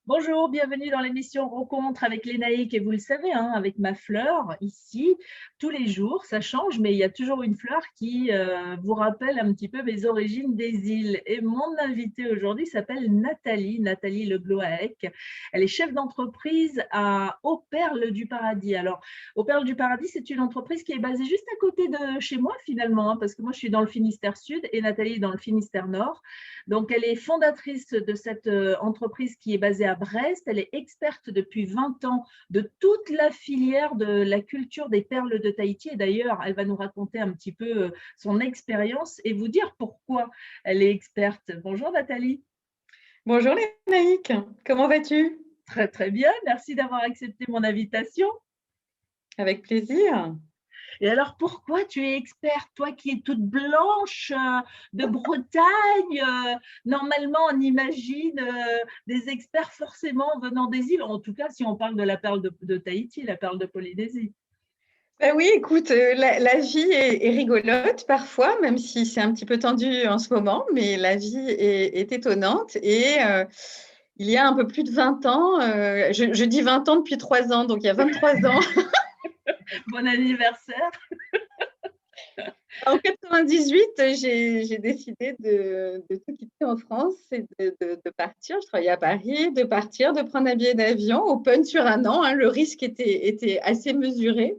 Bonjour, bienvenue dans l'émission Rencontre avec Lénaïque et vous le savez, hein, avec ma fleur ici, tous les jours, ça change, mais il y a toujours une fleur qui vous rappelle un petit peu mes origines des îles. Et mon invitée aujourd'hui s'appelle Nathalie, Nathalie Le Gloaec. Elle est chef d'entreprise à Aux Perles du Paradis. Alors, Aux Perles du Paradis, c'est une entreprise qui est basée juste à côté de chez moi finalement, hein, parce que moi je suis dans le Finistère Sud et Nathalie est dans le Finistère Nord. Donc, elle est fondatrice de cette entreprise qui est basée à Brest. Elle est experte depuis 20 ans de toute la filière de la culture des perles de Tahiti. Et d'ailleurs, elle va nous raconter un petit peu son expérience et vous dire pourquoi elle est experte. Bonjour Nathalie. Bonjour Lénaïque, comment vas-tu? Très très bien, merci d'avoir accepté mon invitation. Avec plaisir. Et alors, pourquoi tu es experte, toi qui es toute blanche de Bretagne normalement, on imagine des experts forcément venant des îles, en tout cas si on parle de la perle de Tahiti, la perle de Polynésie. Ben oui, écoute, la vie est rigolote parfois, même si c'est un petit peu tendu en ce moment, mais la vie est étonnante. Et il y a un peu plus de 20 ans, je dis 20 ans depuis 3 ans, donc il y a 23 ans, Bon anniversaire. en 98, j'ai décidé de tout quitter en France et de partir. Je travaillais à Paris, de partir, de prendre un billet d'avion, open sur un an, hein. Le risque était assez mesuré.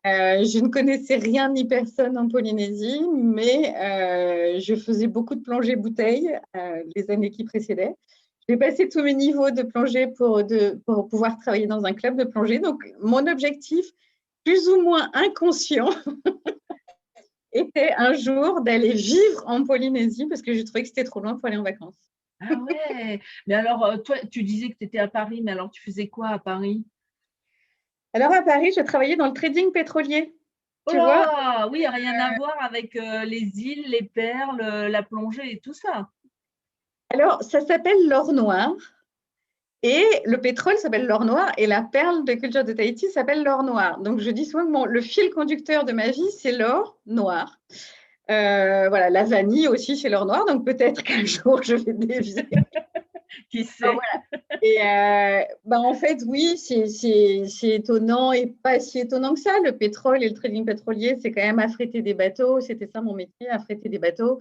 Je ne connaissais rien ni personne en Polynésie, mais je faisais beaucoup de plongée bouteille les années qui précédaient. J'ai passé tous mes niveaux de plongée pour pouvoir travailler dans un club de plongée. Donc, mon objectif, plus ou moins inconscient, était un jour d'aller vivre en Polynésie parce que je trouvais que c'était trop loin pour aller en vacances. Ah ouais, mais alors toi, tu disais que tu étais à Paris, mais alors tu faisais quoi à Paris? Alors, à Paris, je travaillais dans le trading pétrolier. Oh Tu vois, là, oui, rien à voir avec les îles, les perles, la plongée et tout ça. alors ça s'appelle l'or noir. Et le pétrole s'appelle l'or noir et la perle de culture de Tahiti s'appelle l'or noir. Donc, je dis souvent que le fil conducteur de ma vie, c'est l'or noir. Voilà, la vanille aussi, c'est l'or noir. Donc, peut-être qu'un jour, je vais dévier. Qui Oh, sait? voilà. Et en fait, oui, c'est étonnant et pas si étonnant que ça. Le pétrole et le trading pétrolier, c'est quand même affréter des bateaux. C'était ça mon métier, affréter des bateaux,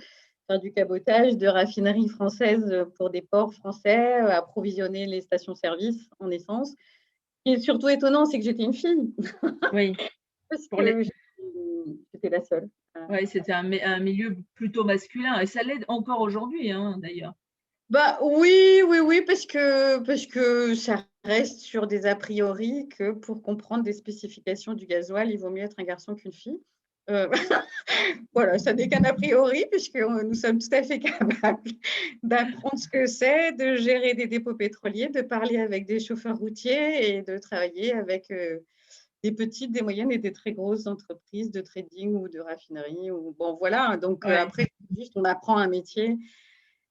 faire du cabotage de raffineries françaises pour des ports français, approvisionner les stations-service en essence. Ce qui est surtout étonnant, c'est que j'étais une fille, Oui, parce pour les, que j'étais la seule. ouais, c'était un milieu plutôt masculin et ça l'est encore aujourd'hui, hein, d'ailleurs. Bah oui, oui, oui, parce que ça reste sur des a priori que pour comprendre des spécifications du gasoil, il vaut mieux être un garçon qu'une fille. Euh, voilà, ça n'est qu'un a priori, puisque nous sommes tout à fait capables d'apprendre ce que c'est, de gérer des dépôts pétroliers, de parler avec des chauffeurs routiers et de travailler avec des petites, des moyennes et des très grosses entreprises de trading ou de raffinerie. Ou, bon, voilà, donc Ouais. après, juste on apprend un métier.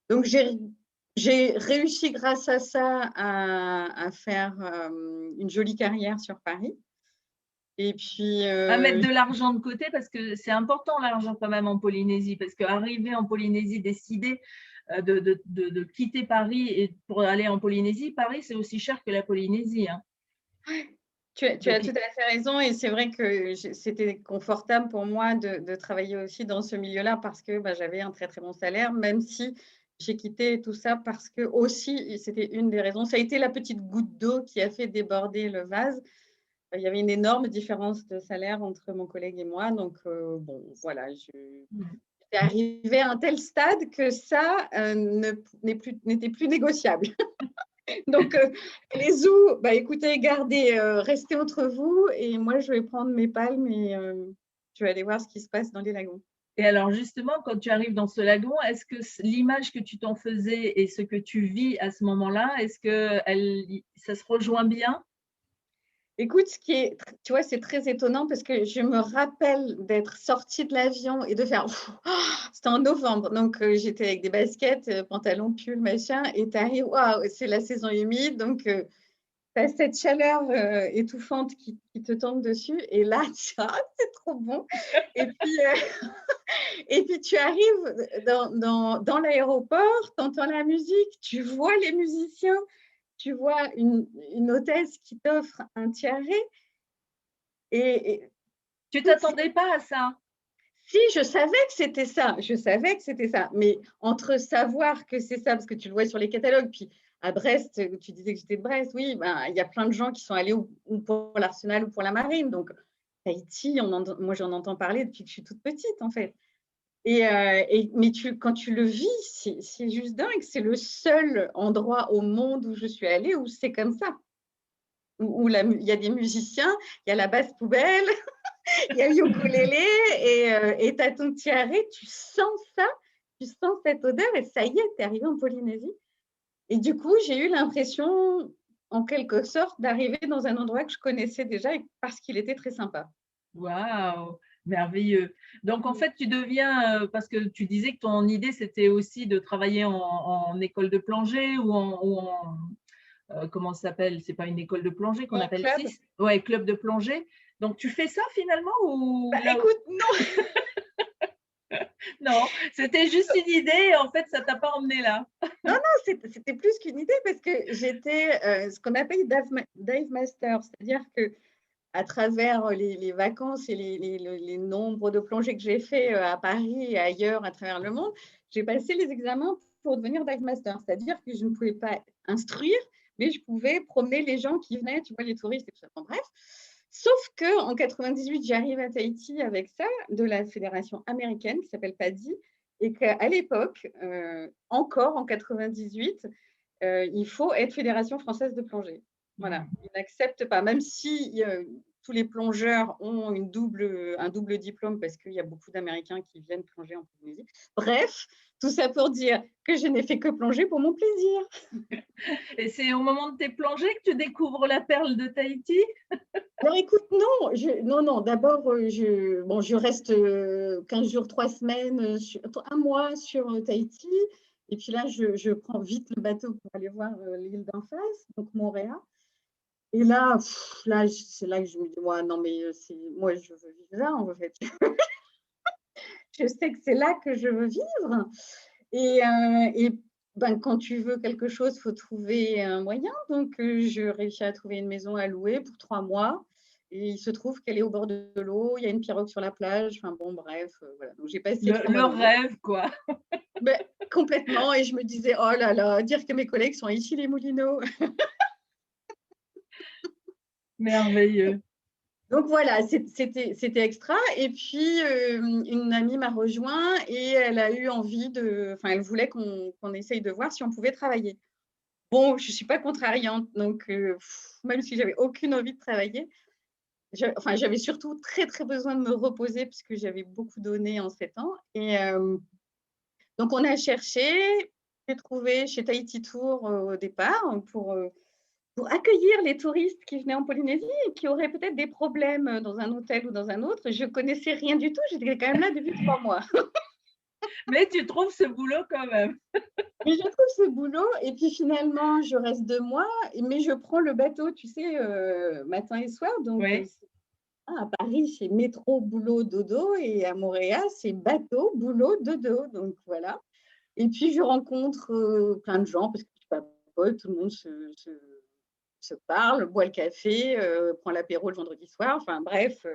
Donc, j'ai réussi grâce à ça à faire une jolie carrière sur Paris. Et puis, À mettre de l'argent de côté parce que c'est important l'argent quand même en Polynésie parce qu'arriver en Polynésie, décider de quitter Paris et pour aller en Polynésie, Paris c'est aussi cher que la Polynésie, hein. tu as Donc, tout à fait raison. Et c'est vrai que c'était confortable pour moi de travailler aussi dans ce milieu-là parce que bah, j'avais un très, très bon salaire, même si j'ai quitté tout ça parce que aussi, c'était une des raisons. Ça a été la petite goutte d'eau qui a fait déborder le vase. Il y avait une énorme différence de salaire entre mon collègue et moi. Donc, bon, voilà, j'étais arrivée à un tel stade que ça n'était plus négociable. Donc, les zoos, bah, écoutez, gardez, restez entre vous et moi, je vais prendre mes palmes et je vais aller voir ce qui se passe dans les lagons. et alors justement, quand tu arrives dans ce lagon, est-ce que l'image que tu t'en faisais et ce que tu vis à ce moment-là, est-ce que ça se rejoint bien? Écoute, tu vois, c'est très étonnant parce que je me rappelle d'être sortie de l'avion et de faire, c'était en novembre, donc j'étais avec des baskets, pantalon, pull, machin, et tu arrives, waouh, c'est la saison humide, donc tu as cette chaleur étouffante qui te tombe dessus, et là, c'est trop bon. Et puis, et puis tu arrives dans l'aéroport, tu entends la musique, tu vois les musiciens, tu vois une hôtesse qui t'offre un tiare et Tu toutes ces t'attendais pas à ça? si, je savais que c'était ça, mais entre savoir que c'est ça, parce que tu le vois sur les catalogues, puis à Brest, tu disais que j'étais de Brest, oui, ben, il y a plein de gens qui sont allés ou pour l'Arsenal ou pour la marine, donc Tahiti, moi j'en entends parler depuis que je suis toute petite en fait. Mais quand tu le vis, c'est juste dingue, c'est le seul endroit au monde où je suis allée où c'est comme ça, où il y a des musiciens, il y a la basse poubelle, il y a le ukulélé et tu as ton tiare, tu sens ça, tu sens cette odeur et ça y est, tu es arrivé en Polynésie. Et du coup, j'ai eu l'impression, en quelque sorte, d'arriver dans un endroit que je connaissais déjà parce qu'il était très sympa. Waouh! Merveilleux. Donc en Mmh. fait, tu deviens, parce que tu disais que ton idée, c'était aussi de travailler en école de plongée comment ça s'appelle? C'est pas une école de plongée qu'on Mon appelle club? CIS? Ouais, club de plongée. Donc tu fais ça finalement ou Bah, là écoute, non, non, c'était juste une idée et en fait, ça t'a pas emmené là? non, non, c'était plus qu'une idée parce que j'étais, ce qu'on appelle dive master, c'est-à-dire que à travers les vacances et les nombres de plongées que j'ai fait à Paris et ailleurs à travers le monde, j'ai passé les examens pour devenir dive master. C'est-à-dire que je ne pouvais pas instruire, mais je pouvais promener les gens qui venaient, tu vois, les touristes et tout ça. Bon, bref. Sauf qu'en 98, j'arrive à Tahiti avec ça, de la fédération américaine qui s'appelle PADI, et qu'à l'époque, encore en 98, il faut être fédération française de plongée. Voilà, Mmh. ils n'acceptent pas, même si tous les plongeurs ont un double diplôme parce qu'il y a beaucoup d'Américains qui viennent plonger en Polynésie. Bref, tout ça pour dire que je n'ai fait que plonger pour mon plaisir. Et c'est au moment de tes plongées que tu découvres la perle de Tahiti? Alors écoute, non, non, non, d'abord, je reste 15 jours, 3 semaines, 1 mois sur Tahiti. Et puis là, je prends vite le bateau pour aller voir l'île d'en face, donc Montréal. Et là, là, c'est là que je me dis, ouais, non, mais moi, je veux vivre là, en fait. Je sais que c'est là que je veux vivre. Et ben, quand tu veux quelque chose, il faut trouver un moyen. Donc, je réussis à trouver une maison à louer pour 3 mois. Et il se trouve qu'elle est au bord de l'eau, il y a une pirogue sur la plage. Enfin bon, bref, voilà. Donc, j'ai passé Le 3 mois le là-bas. rêve quoi. Ben, complètement. Et je me disais, oh là là, dire que mes collègues sont ici les Moulineaux. Merveilleux. Donc voilà, c'était extra. Et puis, une amie m'a rejoint et elle a eu envie enfin, elle voulait qu'on essaye de voir si on pouvait travailler. Bon, je ne suis pas contrariante, donc même si j'avais aucune envie de travailler, enfin, j'avais surtout très, très besoin de me reposer puisque j'avais beaucoup donné en 7 ans. Et donc on a cherché, j'ai trouvé chez Tahiti Tour au départ pour accueillir les touristes qui venaient en Polynésie et qui auraient peut-être des problèmes dans un hôtel ou dans un autre. Je connaissais rien du tout, j'étais quand même là depuis 3 mois. Mais tu trouves ce boulot quand même. Mais je trouve ce boulot et puis finalement, je reste 2 mois, mais je prends le bateau, tu sais, matin et soir. Donc, Oui. à Paris, c'est métro, boulot, dodo et à Montréal, c'est bateau, boulot, dodo. Donc voilà. Et puis je rencontre plein de gens parce que tu papotes, tout le monde se parle, boit le café, prend l'apéro le vendredi soir. Enfin bref,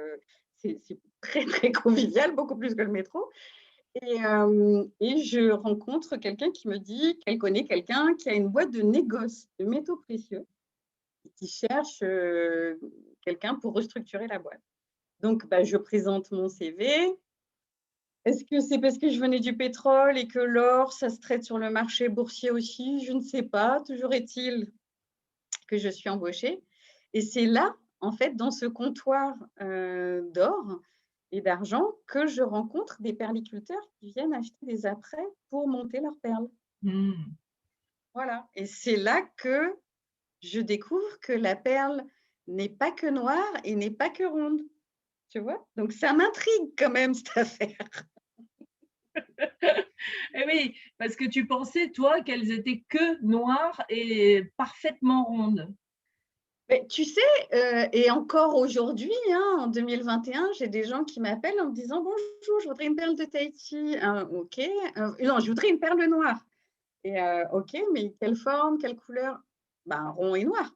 c'est très, très convivial, beaucoup plus que le métro. Et je rencontre quelqu'un qui me dit qu'elle connaît quelqu'un qui a une boîte de négoce de métaux précieux et qui cherche quelqu'un pour restructurer la boîte. Donc, bah, je présente mon CV. Est-ce que c'est parce que je venais du pétrole et que l'or, ça se traite sur le marché boursier aussi? Je ne sais pas. Toujours est-il que je suis embauchée. Et c'est là, en fait, dans ce comptoir d'or et d'argent, que je rencontre des perliculteurs qui viennent acheter des apprêts pour monter leurs perles. Mmh. Voilà. Et c'est là que je découvre que la perle n'est pas que noire et n'est pas que ronde. Tu vois? Donc ça m'intrigue quand même cette affaire. Et oui, parce que tu pensais, toi, qu'elles étaient que noires et parfaitement rondes. Mais tu sais, et encore aujourd'hui, hein, en 2021, j'ai des gens qui m'appellent en me disant: «Bonjour, je voudrais une perle de Tahiti». «OK». Non, «Je voudrais une perle noire». Et OK, mais quelle forme, quelle couleur? Ben, rond et noir.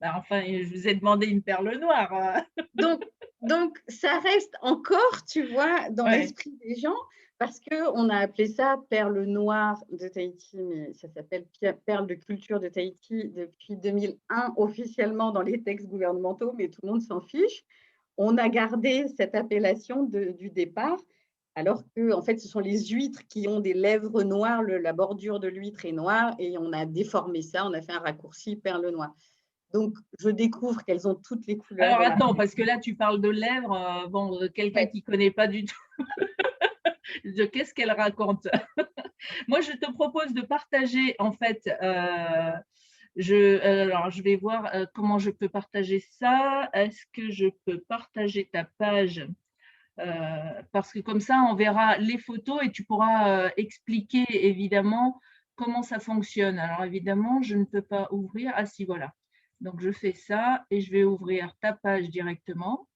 Bah, enfin, je vous ai demandé une perle noire. Donc, donc, ça reste encore, tu vois, dans Ouais. l'esprit des gens, parce qu'on a appelé ça perle noire de Tahiti, mais ça s'appelle perle de culture de Tahiti depuis 2001 officiellement dans les textes gouvernementaux, mais tout le monde s'en fiche. On a gardé cette appellation du départ, alors que, en fait, ce sont les huîtres qui ont des lèvres noires, la bordure de l'huître est noire, et on a déformé ça, on a fait un raccourci perle noire. Donc, je découvre qu'elles ont toutes les couleurs Alors de attends, l'arc-en-ciel. parce que là, tu parles de lèvres. Bon, quelqu'un Ouais. qui ne connaît pas du tout, qu'est-ce qu'elle raconte? Moi, je te propose de partager, en fait, alors je vais voir comment je peux partager ça. Est-ce que je peux partager ta page? Parce que comme ça, on verra les photos et tu pourras expliquer évidemment comment ça fonctionne. Alors évidemment, je ne peux pas ouvrir. Ah si, voilà. Donc je fais ça et je vais ouvrir ta page directement.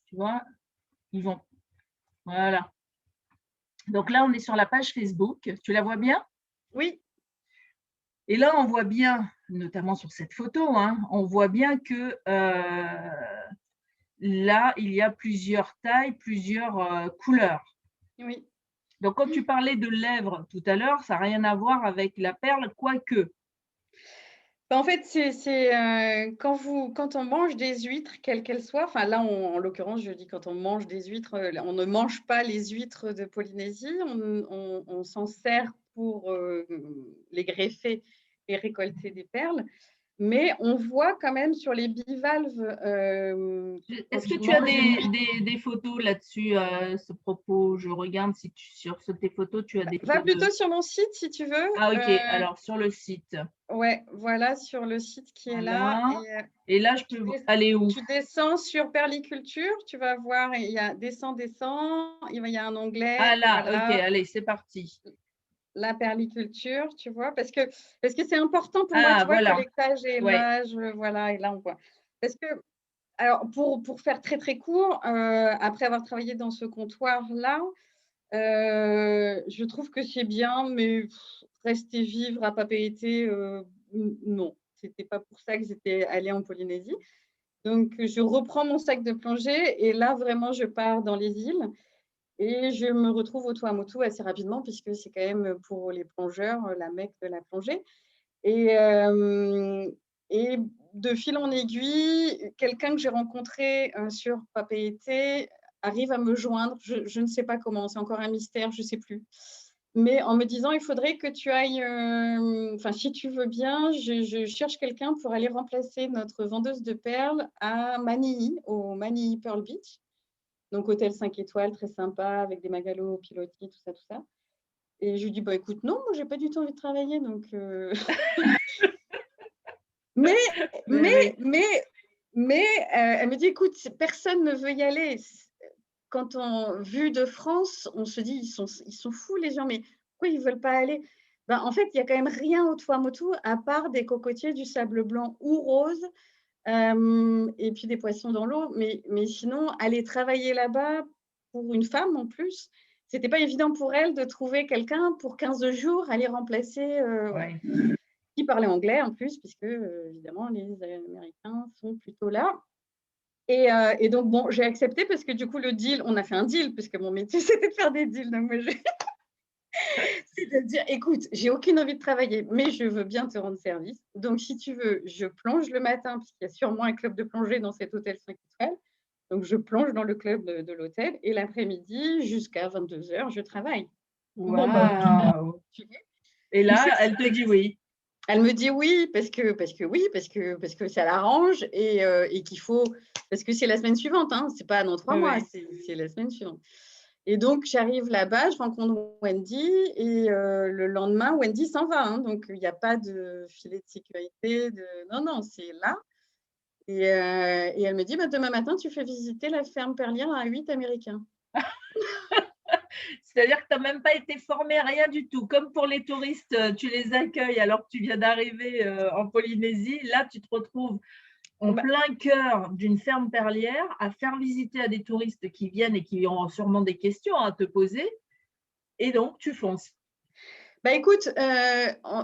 Tu vois, ils vont. Voilà. Donc là, on est sur la page Facebook. Tu la vois bien? Oui, Et là, on voit bien, notamment sur cette photo, hein, on voit bien que là, il y a plusieurs tailles, plusieurs couleurs. oui. Donc, quand tu parlais de lèvres tout à l'heure, ça n'a rien à voir avec la perle, quoique. Bah, en fait, quand on mange des huîtres, quelles qu'elles soient, enfin là, en l'occurrence, je dis quand on mange des huîtres, on ne mange pas les huîtres de Polynésie, on s'en sert pour les greffer et récolter des perles. Mais on voit quand même sur les bivalves, quand Est-ce que tu tu as manges une huître, des photos là-dessus à ce propos? Je regarde si sur tes photos, tu as des va photos. plutôt sur mon site si tu veux. Ah, ok. Alors, sur le site. Ouais, voilà, sur le site qui est là. Voilà. Et là, je Tu, peux des- aller où? tu descends sur perliculture, tu vas voir, il y a descends, il y a un Ah, onglet, là, ok. voilà, Allez, c'est parti. la perliculture, tu vois, parce que c'est important pour moi, Ah, tu vois, voilà. collectage et Ouais. élevage, voilà, et là on voit. Parce que, alors pour faire très très court, après avoir travaillé dans ce comptoir-là, je trouve que c'est bien, mais rester vivre à Papeete, non, c'était pas pour ça que j'étais allée en Polynésie. Donc, je reprends mon sac de plongée et là, vraiment, je pars dans les îles et je me retrouve au Tuamotu assez rapidement puisque c'est quand même pour les plongeurs la mecque de la plongée. Et, euh, et de fil en aiguille, quelqu'un que j'ai rencontré sur Papeete arrive à me joindre. Je ne sais pas comment, c'est encore un mystère, je ne sais plus. Mais en me disant, il faudrait que tu ailles, enfin, si tu veux bien, je cherche quelqu'un pour aller remplacer notre vendeuse de perles à Manille, au Manille Pearl Beach. Donc, hôtel 5 étoiles, très sympa, avec des magalos pilotis, tout ça, tout ça. Et je lui dis, bah écoute, non, moi, j'ai pas du tout envie de travailler. Donc, mais, Mais mais, oui. mais, mais, elle me dit, écoute, personne ne veut y aller. Quand on vu de France, on se dit, ils sont fous les gens, mais pourquoi ils ne veulent pas aller? Ben, en fait, il n'y a quand même rien au Tuamotu à part des cocotiers, du sable blanc ou rose, et puis des poissons dans l'eau. Mais sinon, aller travailler là-bas pour une femme en plus, c'était pas évident pour elle de trouver quelqu'un pour 15 jours, aller remplacer, voilà, Ouais. qui parlait anglais en plus, puisque évidemment les Américains sont plutôt là. Et donc, bon, j'ai accepté parce que du coup, le deal, on a fait un deal, puisque mon métier, c'était de faire des deals. Donc, moi, c'est de dire, écoute, j'ai aucune envie de travailler, mais je veux bien te rendre service. Donc, si tu veux, je plonge le matin, puisqu'il y a sûrement un club de plongée dans cet hôtel 5 étoiles. Donc, je plonge dans le club de l'hôtel et l'après-midi, jusqu'à 22 heures, je travaille. Bon, bah, Waouh! tu veux. Et Donc, c'est là, ça. elle te dit oui. Elle me dit oui, parce que ça l'arrange et qu'il faut, parce que c'est la semaine suivante, hein, c'est pas dans 3 mois, Oui, c'est la semaine suivante. Et donc, j'arrive là-bas, je rencontre Wendy et le lendemain, Wendy s'en va. Hein, donc, il n'y a pas de filet de sécurité. Non, non, c'est là. Et elle me dit, bah, demain matin, tu fais visiter la ferme perlière à 8 Américains. c'est-à-dire que tu n'as même pas été formé, rien du tout. Comme pour les touristes, tu les accueilles alors que tu viens d'arriver en Polynésie. Là, tu te retrouves en Bah, plein cœur d'une ferme perlière à faire visiter à des touristes qui viennent et qui ont sûrement des questions à te poser. Et donc, tu fonces. Bah, écoute,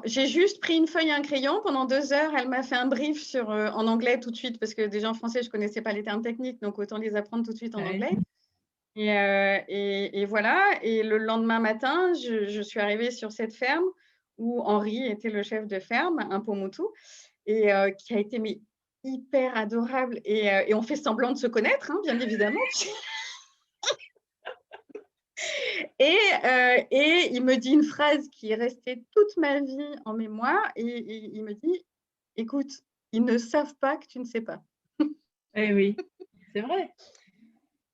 j'ai juste pris une feuille et un crayon. Pendant 2 heures, elle m'a fait un brief en anglais tout de suite parce que déjà en français, je connaissais pas les termes techniques, donc autant les apprendre tout de suite en Ouais. anglais et voilà et le lendemain matin, je suis arrivée sur cette ferme où Henri était le chef de ferme, un Pomoutou qui a été mais hyper adorable et on fait semblant de se connaître, hein, bien évidemment. Et il me dit une phrase qui est restée toute ma vie en mémoire et il me dit: «Écoute, ils ne savent pas que tu ne sais pas». Eh oui, c'est vrai.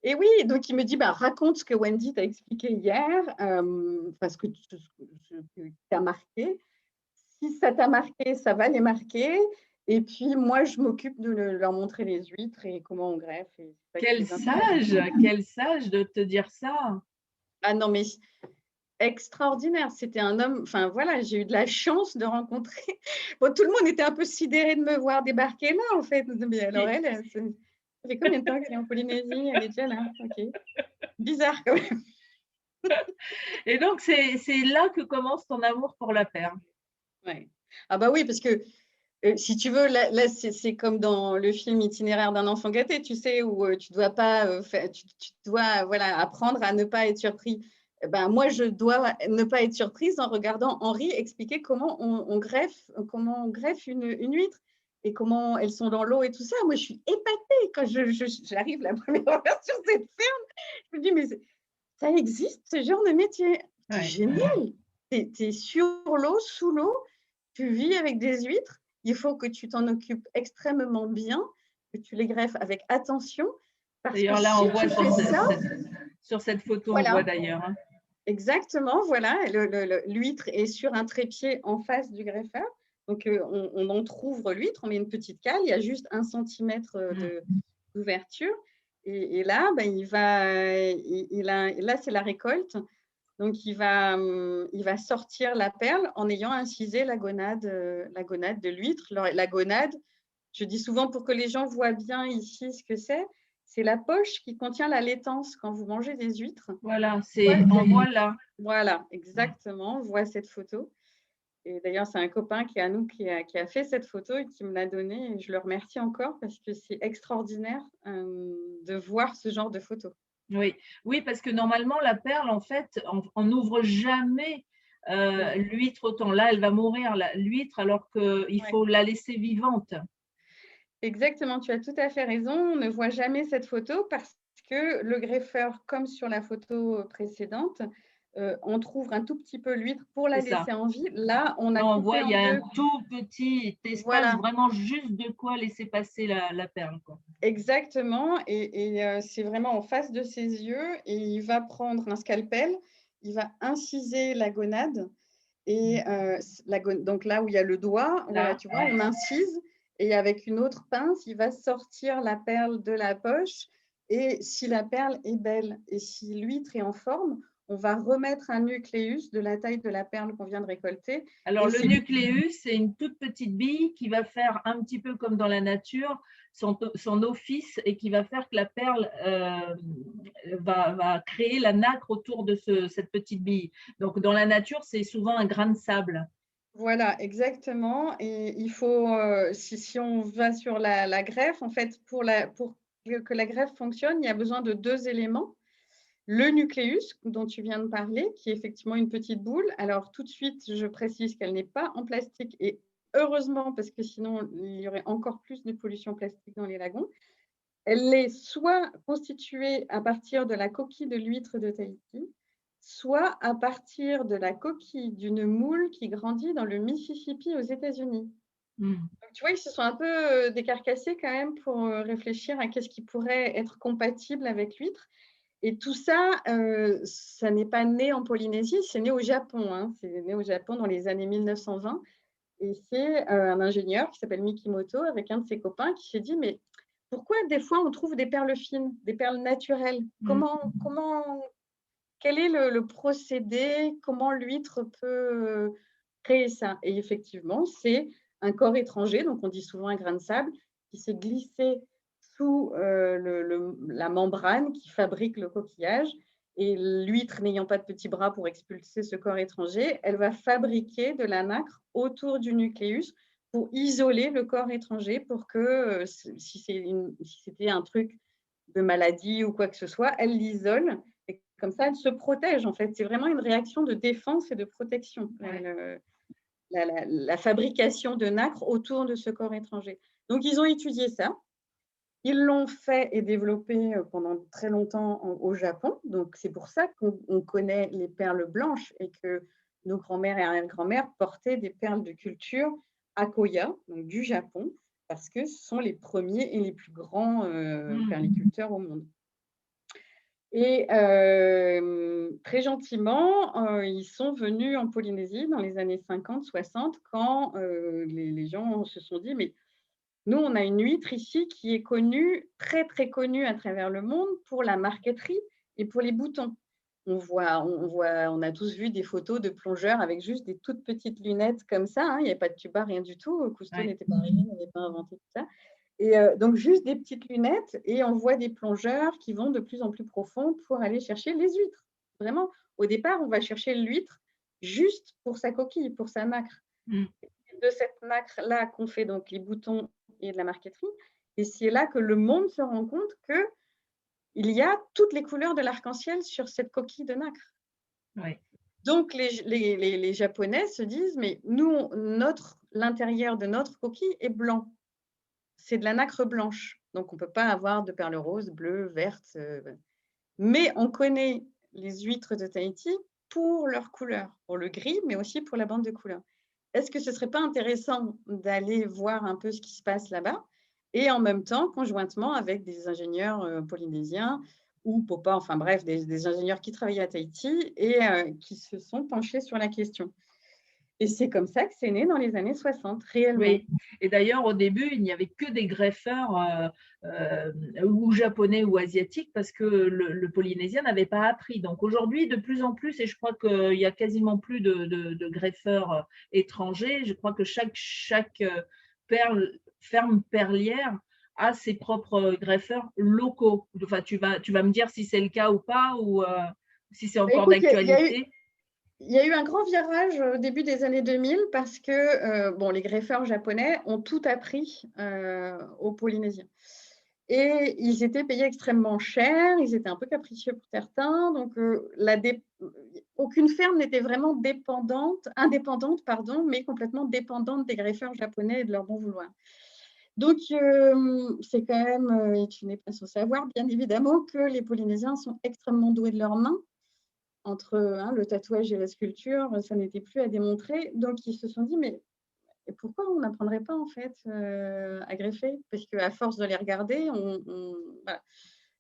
Et oui, donc il me dit: «Bah, raconte ce que Wendy t'a expliqué hier, parce que ce que t'a marqué. Si ça t'a marqué, ça va les marquer et puis moi, je m'occupe de leur montrer les huîtres et comment on greffe et c'est ça qui les intéresse». Quel sage de te dire ça! Ah non, mais extraordinaire, c'était un homme enfin voilà, j'ai eu de la chance de rencontrer bon, tout le monde était un peu sidéré de me voir débarquer là, en fait. Mais alors Et elle, ça fait combien de temps qu'elle est en Polynésie? Elle est déjà là? OK. Bizarre quand même. et donc c'est là que commence ton amour pour la perle? Ouais. Ah bah oui, parce que, si tu veux, là c'est comme dans le film Itinéraire d'un enfant gâté, tu sais? Où, tu dois pas, fai tu dois, voilà, apprendre à ne pas être surpris. Et ben, moi, je dois ne pas être surprise en regardant Henri expliquer comment on greffe une huître et comment elles sont dans l'eau et tout ça. Moi, je suis épatée quand j'arrive la première fois sur cette ferme. Je me dis: «Mais ça existe ce genre de métier? C'est Ouais. génial! Tu es sur l'eau, sous l'eau, tu vis avec des huîtres, il faut que tu t'en occupes extrêmement bien, que tu les greffes avec attention, parce que D'ailleurs là, si on voit tu fais ça sur cette photo, on voit voilà, d'ailleurs, hein. exactement, voilà, l'huître est sur un trépied en face du greffeur, donc on entrouvre l'huître, on met une petite cale, il y a juste 1 centimètre, Mmh. d'ouverture et là, bah, il a là, c'est la récolte. Donc il va sortir la perle en ayant incisé la gonade de l'huître. La gonade, je dis souvent pour que les gens voient bien ici ce que c'est la poche qui contient la laitance quand vous mangez des huîtres. Voilà, Ouais, c'est en voilà. voilà, Mmh. exactement, on voit cette photo et d'ailleurs, c'est un copain qui est à nous qui a fait cette photo et qui me l'a donnée et je le remercie encore parce que c'est extraordinaire, de voir ce genre de photos. Oui, oui, parce que normalement la perle en fait, on n'ouvre jamais, Mmh. l'huître autant. Là, elle va mourir l'huître alors qu'il Ouais. faut la laisser vivante. Exactement, tu as tout à fait raison. On ne voit jamais cette photo parce que le greffeur, comme sur la photo précédente, entrouvre un tout petit peu l'huître pour la C'est ça. laisser en vie. Là, on a Là, on voit, coupé il en y a un 2. tout petit espace, Voilà, vraiment juste de quoi laisser passer la perle, quoi. exactement c'est vraiment en face de ses yeux et il va prendre un scalpel, il va inciser la gonade et Mmh. donc là où il y a le doigt, voilà, Là, tu vois, ouais. on incise et avec une autre pince, il va sortir la perle de la poche et si la perle est belle et si l'huître est en forme, on va remettre un nucléus de la taille de la perle qu'on vient de récolter Alors et le c'est nucléus, c'est une toute petite bille qui va faire un petit peu comme dans la nature son office et qui va faire que la perle, va créer la nacre autour de cette petite bille. Donc dans la nature, c'est souvent un grain de sable. voilà, exactement et il faut, si on va sur la greffe, en fait, pour que la greffe fonctionne, il y a besoin de 2 éléments. Le nucléus dont tu viens de parler, qui est effectivement une petite boule. Alors tout de suite, je précise qu'elle n'est pas en plastique et heureusement parce que sinon il y aurait encore plus de pollution plastique dans les lagons. Elle est soit constituée à partir de la coquille de l'huître de Tahiti, soit à partir de la coquille d'une moule qui grandit dans le Mississippi aux États-Unis. Mmh. Donc tu vois, ils se sont un peu, décarcassés quand même pour, réfléchir à qu'est-ce qui pourrait être compatible avec l'huître et tout ça, ça n'est pas né en Polynésie, c'est né au Japon, hein. C'est né au Japon dans les années 1920 et c'est, un ingénieur qui s'appelle Mikimoto avec un de ses copains qui s'est dit: «Mais pourquoi des fois on trouve des perles fines, des perles naturelles? Mmh. Quel est le procédé? Comment l'huître peut, créer ça?» Et effectivement, c'est un corps étranger, donc on dit souvent un grain de sable, qui s'est glissé sous, la membrane qui fabrique le coquillage Et l'huître n'ayant pas de petits bras pour expulser ce corps étranger, elle va fabriquer de la nacre autour du nucléus pour isoler le corps étranger pour que si c'était un truc de maladie ou quoi que ce soit, elle l'isole et comme ça, elle se protège en fait. C'est vraiment une réaction de défense et de protection, la fabrication de nacre autour de ce corps étranger. Donc, ils ont étudié ça. Ils l'ont fait et développé pendant très longtemps au Japon. Donc, c'est pour ça qu'on connaît les perles blanches et que nos grands-mères et arrière-grand-mères portaient des perles de culture Akoya, donc du Japon, parce que ce sont les premiers et les plus grands perliculteurs au monde. Et très gentiment, ils sont venus en Polynésie dans les années 50-60 quand les gens se sont dit, mais nous, on a une huître ici qui est connue, très, très connue à travers le monde pour la marqueterie et pour les boutons. On a tous vu des photos de plongeurs avec juste des toutes petites lunettes comme ça. Hein, il n'y avait pas de tuba, rien du tout. Cousteau n'était pas arrivé, n'avait pas inventé tout ça. Et donc, juste des petites lunettes et on voit des plongeurs qui vont de plus en plus profond pour aller chercher les huîtres. Vraiment, au départ, on va chercher l'huître juste pour sa coquille, pour sa nacre. De cette nacre-là qu'on fait donc les boutons et de la marqueterie. Et c'est là que le monde se rend compte qu'il y a toutes les couleurs de l'arc-en-ciel sur cette coquille de nacre. Donc, les Japonais se disent, mais nous, l'intérieur de notre coquille est blanc. C'est de la nacre blanche. Donc, on ne peut pas avoir de perles roses, bleues, vertes. Mais on connaît les huîtres de Tahiti pour leur couleur, pour le gris, mais aussi pour la bande de couleur. Est-ce que ce ne serait pas intéressant d'aller voir un peu ce qui se passe là-bas et en même temps, conjointement avec des ingénieurs polynésiens ou Popa, enfin bref, des ingénieurs qui travaillaient à Tahiti et qui se sont penchés sur la question. Et c'est comme ça que c'est né dans les années 60, réellement. Oui, et d'ailleurs, au début, il n'y avait que des greffeurs ou japonais ou asiatiques parce que le polynésien n'avait pas appris. Donc aujourd'hui, de plus en plus, et je crois qu'il y a quasiment plus de greffeurs étrangers, je crois que chaque ferme perlière a ses propres greffeurs locaux. Enfin, tu vas me dire si c'est le cas ou pas, ou si c'est encore d'actualité. Il y a eu un grand virage au début des années 2000 parce que les greffeurs japonais ont tout appris aux Polynésiens. Et ils étaient payés extrêmement cher, ils étaient un peu capricieux pour certains. Donc, aucune ferme n'était vraiment indépendante, mais complètement dépendante des greffeurs japonais et de leur bon vouloir. Donc, c'est quand même, et tu n'es pas sans savoir, bien évidemment, que les Polynésiens sont extrêmement doués de leurs mains. Entre le tatouage et la sculpture, ça n'était plus à démontrer. Donc, ils se sont dit, mais pourquoi on n'apprendrait pas en fait à greffer? Parce qu'à force de les regarder, voilà.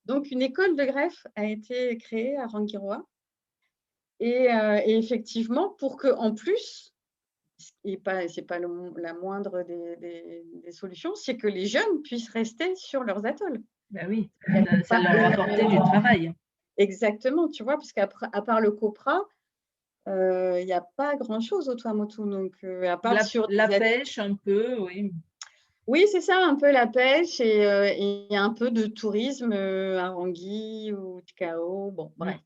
Donc, une école de greffe a été créée à Rangiroa. Et effectivement, pour qu'en plus, ce n'est pas la moindre des solutions, c'est que les jeunes puissent rester sur leurs atolls. Ben oui, ça leur apportait du travail. Exactement, tu vois, parce qu'à part le copra, il n'y a pas grand-chose au Tuamotu. Donc, à part la pêche un peu, oui. Oui, c'est ça, un peu la pêche et un peu de tourisme à Rangui ou Tikao, bon, bref,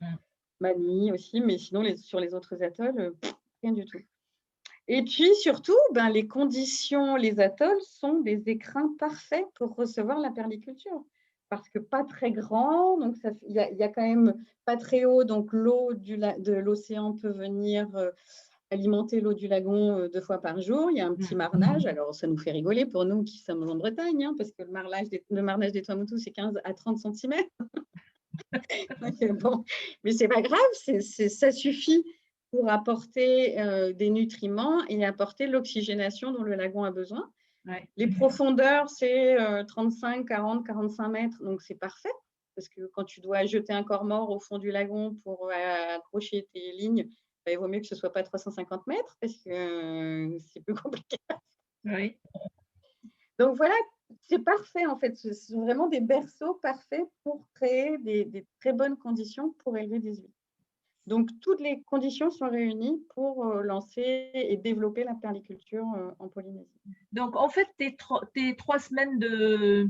Mani aussi, mais sinon, sur les autres atolls, rien du tout. Et puis, surtout, les conditions, les atolls sont des écrins parfaits pour recevoir la perliculture. Parce que pas très grand, donc il y a quand même pas très haut, donc l'eau de l'océan peut venir alimenter l'eau du lagon 2 fois par jour. Il y a un petit marnage. Alors, ça nous fait rigoler pour nous qui sommes en Bretagne, parce que le marnage des Tuamotu, c'est 15 à 30 cm. Bon, mais ce n'est pas grave, ça suffit pour apporter des nutriments et apporter l'oxygénation dont le lagon a besoin. Les profondeurs, c'est 35, 40, 45 mètres, donc c'est parfait. Parce que quand tu dois jeter un corps mort au fond du lagon pour accrocher tes lignes, il vaut mieux que ce ne soit pas 350 mètres parce que c'est plus compliqué. Oui. Donc voilà, c'est parfait en fait. Ce sont vraiment des berceaux parfaits pour créer des très bonnes conditions pour élever des huîtres. Donc toutes les conditions sont réunies pour lancer et développer la perliculture en Polynésie. Donc en fait, tes 3 semaines de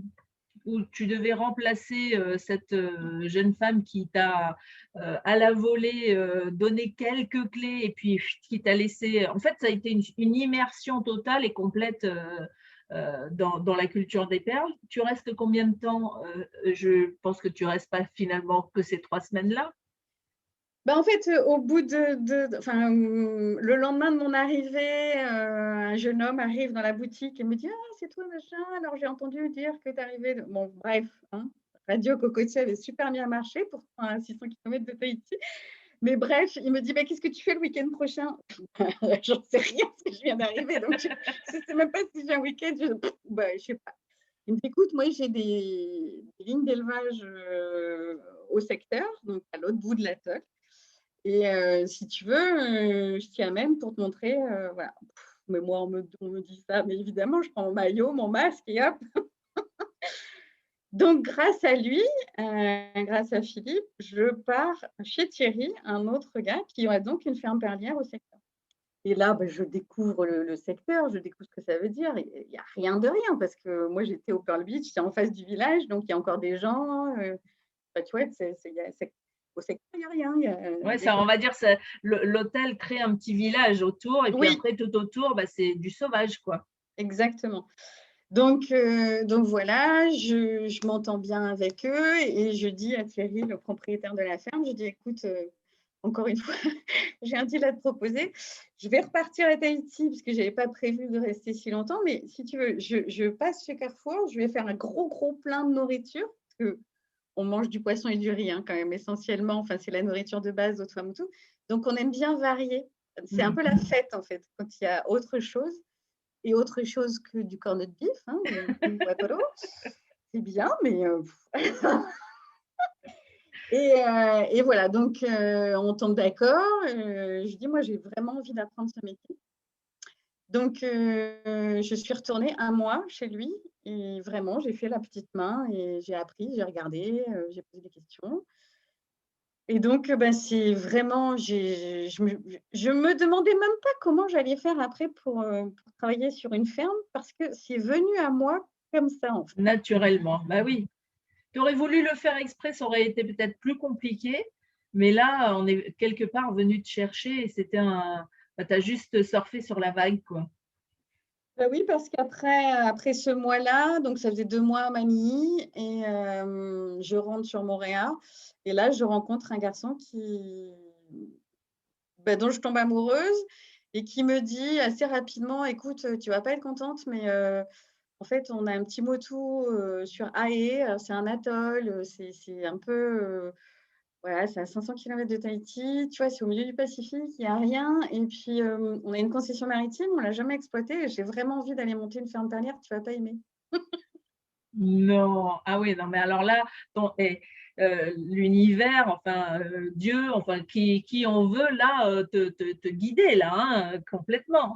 où tu devais remplacer cette jeune femme qui t'a à la volée donné quelques clés et puis qui t'a laissé. En fait, ça a été une immersion totale et complète dans la culture des perles. Tu restes combien de temps? Je pense que tu restes pas finalement que ces 3 semaines-là. Bah, en fait, au bout enfin, le lendemain de mon arrivée, un jeune homme arrive dans la boutique et me dit: «Ah, c'est toi, machin, alors j'ai entendu dire que tu arrivais de» bon bref, hein, radio cocotier avait super bien marché, pourtant à 600 kilomètres de Tahiti. Mais bref, il me dit: «Bah, qu'est-ce que tu fais le week-end prochain?» J'en sais rien parce que je viens d'arriver, donc je sais même pas si j'ai un week-end, bah, je sais pas. Il me dit: «Écoute, moi j'ai des lignes d'élevage, au secteur, donc à l'autre bout de l'atoll et si tu veux, je t'y amène pour te montrer, voilà». Mais moi on me dit ça, mais évidemment je prends mon maillot, mon masque et hop. Donc grâce à lui, grâce à Philippe, je pars chez Thierry, un autre gars qui a donc une ferme perlière au secteur. Et là, bah, je découvre le secteur, je découvre ce que ça veut dire. Il y a rien de rien parce que moi j'étais au Pearl Beach, c'est en face du village, donc il y a encore des gens, bah, tu vois? Au secteur, il y a rien, Ouais, il y a ça, on va dire, ça, l'hôtel crée un petit village autour et puis oui, après tout autour, bah, c'est du sauvage, quoi. exactement. Donc voilà, je m'entends bien avec eux et je dis à Thierry, le propriétaire de la ferme, je dis: «Écoute, encore une fois, j'ai un deal à te proposer. Je vais repartir à Tahiti parce que je n'avais pas prévu de rester si longtemps, mais si tu veux, je passe chez Carrefour, je vais faire un gros, gros plein de nourriture parce qu'on mange du poisson et du riz, hein, quand même essentiellement, enfin, c'est la nourriture de base d'Otuamutu. Donc on aime bien varier. C'est un Mmh. peu la fête, en fait, quand il y a autre chose et autre chose que du cornet de bif, hein, du guacamole. C'est bien, mais et voilà, donc on tombe d'accord, je dis: «Moi, j'ai vraiment envie d'apprendre ce métier». Donc je suis retournée un mois chez lui et vraiment, j'ai fait la petite main et j'ai appris, j'ai regardé, j'ai posé des questions et donc bah, c'est vraiment je me demandais même pas comment j'allais faire après pour travailler sur une ferme parce que c'est venu à moi comme ça, en fait. Naturellement, bah oui. Tu aurais voulu le faire exprès, ça aurait été peut-être plus compliqué, mais là, on est quelque part venu te chercher et c'était un bah, tu as juste surfé sur la vague, quoi. Bah oui, parce qu'après ce mois-là, donc ça faisait 2 mois à Manille et je rentre sur Montréal et là, je rencontre un garçon bah, dont je tombe amoureuse et qui me dit assez rapidement: «Écoute, tu vas pas être contente, mais en fait, on a un petit motu, sur Aé, c'est un atoll, c'est un peu, voilà, c'est à 500 kilomètres de Tahiti, tu vois? C'est au milieu du Pacifique, il y a rien et puis, on a une concession maritime, on l'a jamais exploitée et j'ai vraiment envie d'aller monter une ferme perlière, tu vas pas aimer». Non, ah oui, non, mais alors là, l'univers, enfin, Dieu, enfin, qui on veut là, te guider là, hein, complètement.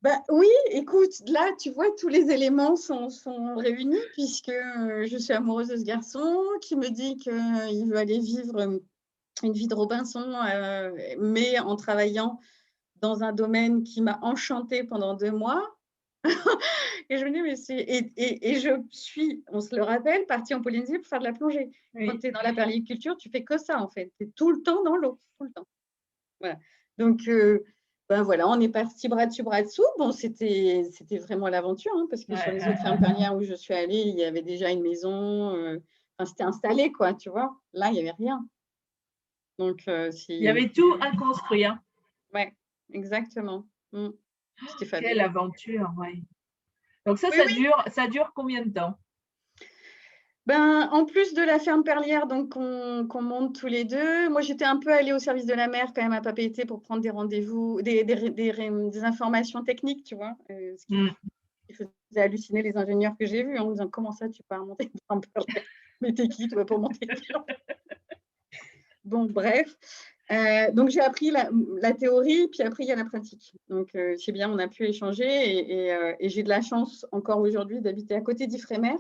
Bah, oui, écoute, là, tu vois, tous les éléments sont réunis puisque, je suis amoureuse de ce garçon qui me dit qu'il veut aller vivre, une vie de Robinson, mais en travaillant dans un domaine qui m'a enchantée pendant 2 mois et je me dis: «Mais c'est» et je suis, on se le rappelle, partie en Polynésie pour faire de la plongée. Quand Oui. tu es dans la permaculture, tu fais que ça, en fait. Tu es tout le temps dans l'eau, tout le temps. Voilà. Donc ben, voilà, on est partis bras dessus, bras dessous. Bon, c'était vraiment l'aventure, hein, parce que sur Ouais, les autres fermes perlières où je suis allée, il y avait déjà une maison, enfin, c'était installé, quoi, tu vois? Là, il y avait rien. Donc il y c'est avait tout à construire. ouais, exactement. Mmh. C'était Quelle fabuleux. aventure, ouais. Donc ça, Oui, oui. ça dure combien de temps? Ben, en plus de la ferme perlière donc qu'on monte tous les 2, moi j'étais un peu allée au service de la mer quand même à Papeete pour prendre des rendez-vous, des informations techniques, tu vois? Ce Mmh. qui faisait halluciner les ingénieurs que j'ai vus en me disant: «Comment ça tu pars monter une ferme perlière? Mais tu es qui toi pour monter une ferme?» Bon bref, donc j'ai appris la théorie, puis après il y a la pratique. Donc c'est bien, on a pu échanger et j'ai de la chance encore aujourd'hui d'habiter à côté d'Ifremer.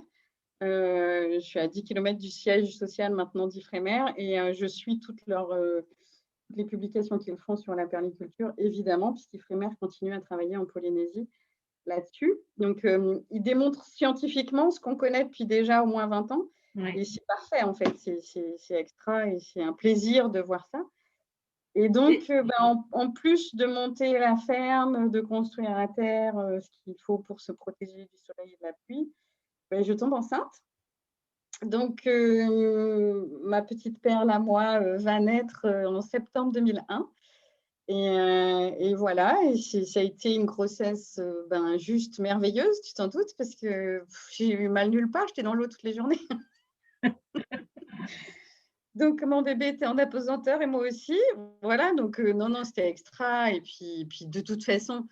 Je suis à 10 kilomètres du siège social maintenant d'Ifremer et je suis toutes les publications qu'ils font sur la permaculture, évidemment, puisqu'Ifremer continue à travailler en Polynésie là-dessus. Donc, il démontre scientifiquement ce qu'on connaît depuis déjà au moins 20 ans. Ouais. Et c'est parfait, en fait. C'est extra et c'est un plaisir de voir ça. Et donc, Et, en plus de monter la ferme, de construire à terre ce qu'il faut pour se protéger du soleil et de la pluie, ben, je tombe enceinte. Donc, ma petite perle à moi va naître en septembre 2001. Et voilà, et ça a été une grossesse ben, juste merveilleuse, tu t'en doutes, parce que j'ai eu mal nulle part, j'étais dans l'eau toutes les journées. Donc, mon bébé était en apesanteur et moi aussi. Voilà, donc non, non, c'était extra. Et puis de toute façon,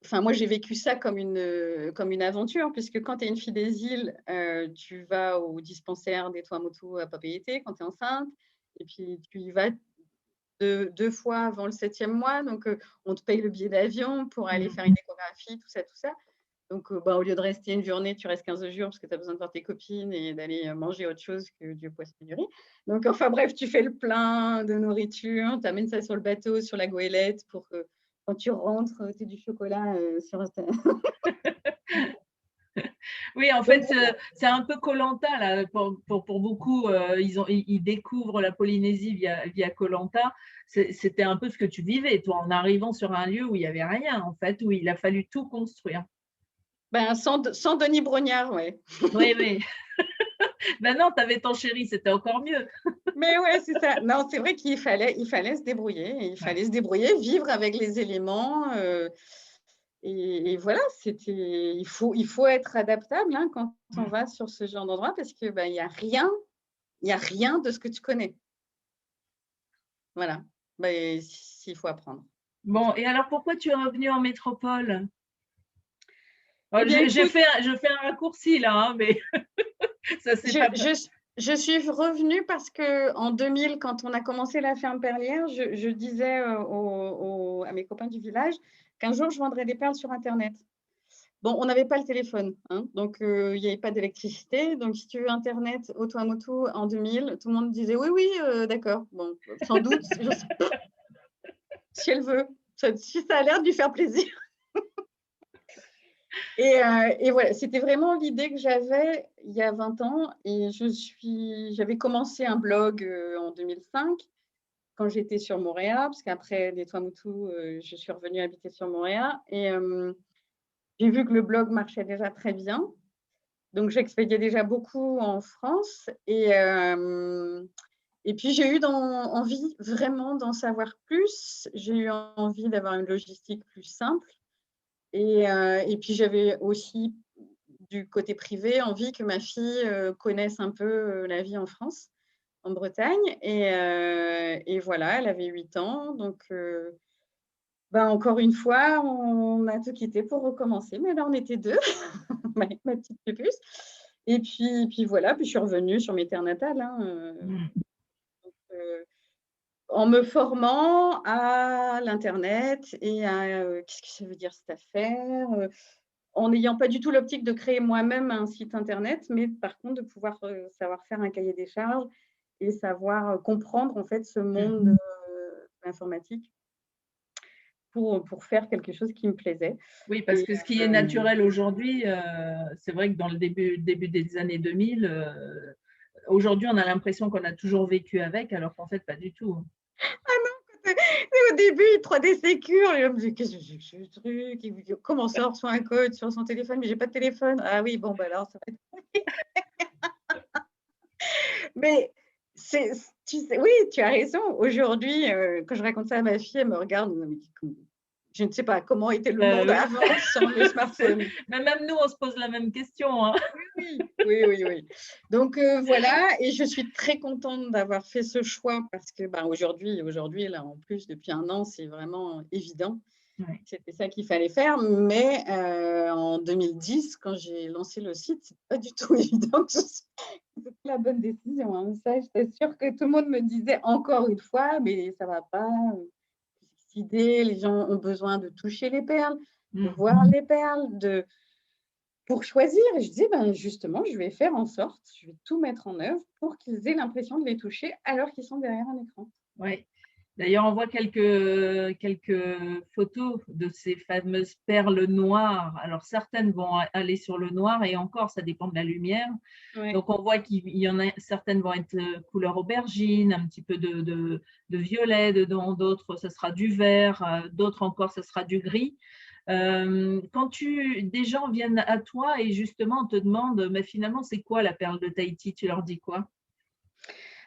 enfin, moi, j'ai vécu ça comme une aventure, puisque quand tu es une fille des îles, tu vas au dispensaire des Tuamotu à Papeete quand tu es enceinte. Et puis, tu y vas deux fois avant le 7e mois. Donc, on te paye le billet d'avion pour aller faire une échographie, tout ça, tout ça. Donc, bah, au lieu de rester une journée, tu restes 15 jours parce que tu as besoin de voir tes copines et d'aller manger autre chose que du poisson et du riz. Donc, enfin bref, tu fais le plein de nourriture, tu amènes ça sur le bateau, sur la goélette pour que quand tu rentres, tu aies du chocolat sur ta… oui, en Donc, fait, c'est un peu koh là, pour beaucoup. Ils découvrent la Polynésie via koh. C'était un peu ce que tu vivais, toi, en arrivant sur un lieu où il n'y avait rien, en fait, où il a fallu tout construire. ben, sans Denis Brognard, ouais. Oui, oui. Maintenant, tu avais ton chéri, c'était encore mieux. Mais ouais, c'est ça. Non, c'est vrai il fallait se débrouiller. Il Ouais. fallait se débrouiller, vivre avec les éléments. Et voilà, il faut être adaptable hein, quand on va sur ce genre d'endroit parce que ben, il y a rien de ce que tu connais. Voilà. Ben, il faut apprendre. Bon, et alors pourquoi tu es revenu en métropole? Eh bien, écoute, Je fais un raccourci là, hein, mais ça c'est je, pas. je, je suis revenue parce que en 2000, quand on a commencé la ferme perlière, je disais à mes copains du village qu'un jour, je vendrais des perles sur Internet. Bon, on n'avait pas le téléphone, hein, donc il n'y avait pas d'électricité. Donc, si tu veux Internet au Tuamotu en 2000, tout le monde disait oui, oui, d'accord. Bon, sans doute, je sais pas si elle veut, si ça a l'air de lui faire plaisir. Et voilà, c'était vraiment l'idée que j'avais il y a 20 ans. Et j'avais commencé un blog en 2005 quand j'étais sur Montréal, parce qu'après les Tuamotu, je suis revenue habiter sur Montréal. Et j'ai vu que le blog marchait déjà très bien. Donc, j'expédiais déjà beaucoup en France et puis j'ai eu envie vraiment d'en savoir plus. J'ai eu envie d'avoir une logistique plus simple et puis j'avais aussi du côté privé envie que ma fille connaisse un peu la vie en France, en Bretagne et voilà, elle avait 8 ans donc ben, encore une fois, on a tout quitté pour recommencer, mais là on était deux, ma petite puce. Et puis voilà, puis je suis revenue sur mes terres natales, hein, euh, en me formant à l'internet et à qu'est-ce que ça veut dire cette affaire, en n'ayant pas du tout l'optique de créer moi-même un site internet, mais par contre de pouvoir savoir faire un cahier des charges et savoir comprendre en fait ce monde informatique pour faire quelque chose qui me plaisait. Oui, parce Et que ce qui est naturel aujourd'hui, c'est vrai que dans le début des années 2000, aujourd'hui, on a l'impression qu'on a toujours vécu avec, alors qu'en fait, pas du tout. au début, il 3D Secure, et on me dit qu'est-ce que c'est que ce truc? Comment ça, on reçoit un code sur son téléphone, mais j'ai pas de téléphone. Ah oui, bon, bah alors ça va être. Mais tu sais, oui, tu as raison. Aujourd'hui, quand je raconte ça à ma fille, elle me regarde, mais je ne sais pas comment était le monde Oui. avant sans le smartphone. Mais même nous, on se pose la même question. Hein. Oui, oui, oui, oui. Donc voilà, et je suis très contente d'avoir fait ce choix parce que ben, aujourd'hui, là, en plus, depuis un an, c'est vraiment évident. Ouais. C'était ça qu'il fallait faire. Mais en 2010, quand j'ai lancé le site, c'est pas du tout évident que c'était la bonne décision. Hein. Ça, j'étais sûre que tout le monde me disait encore une fois, mais ça va pas. Cette idée, les gens ont besoin de toucher les perles, de voir les perles, pour choisir. Et je dis, ben justement, je vais faire en sorte, je vais tout mettre en œuvre pour qu'ils aient l'impression de les toucher alors qu'ils sont derrière un écran. Ouais. D'ailleurs, on voit quelques photos de ces fameuses perles noires. Alors, certaines vont aller sur le noir et encore, ça dépend de la lumière. Ouais. Donc, on voit qu'il y en a certaines vont être couleur aubergine, un petit peu de violet dedans, d'autres, ce sera du vert, d'autres encore, ce sera du gris. Quand des gens viennent à toi et justement te demandent, mais finalement, c'est quoi la perle de Tahiti? Tu leur dis quoi?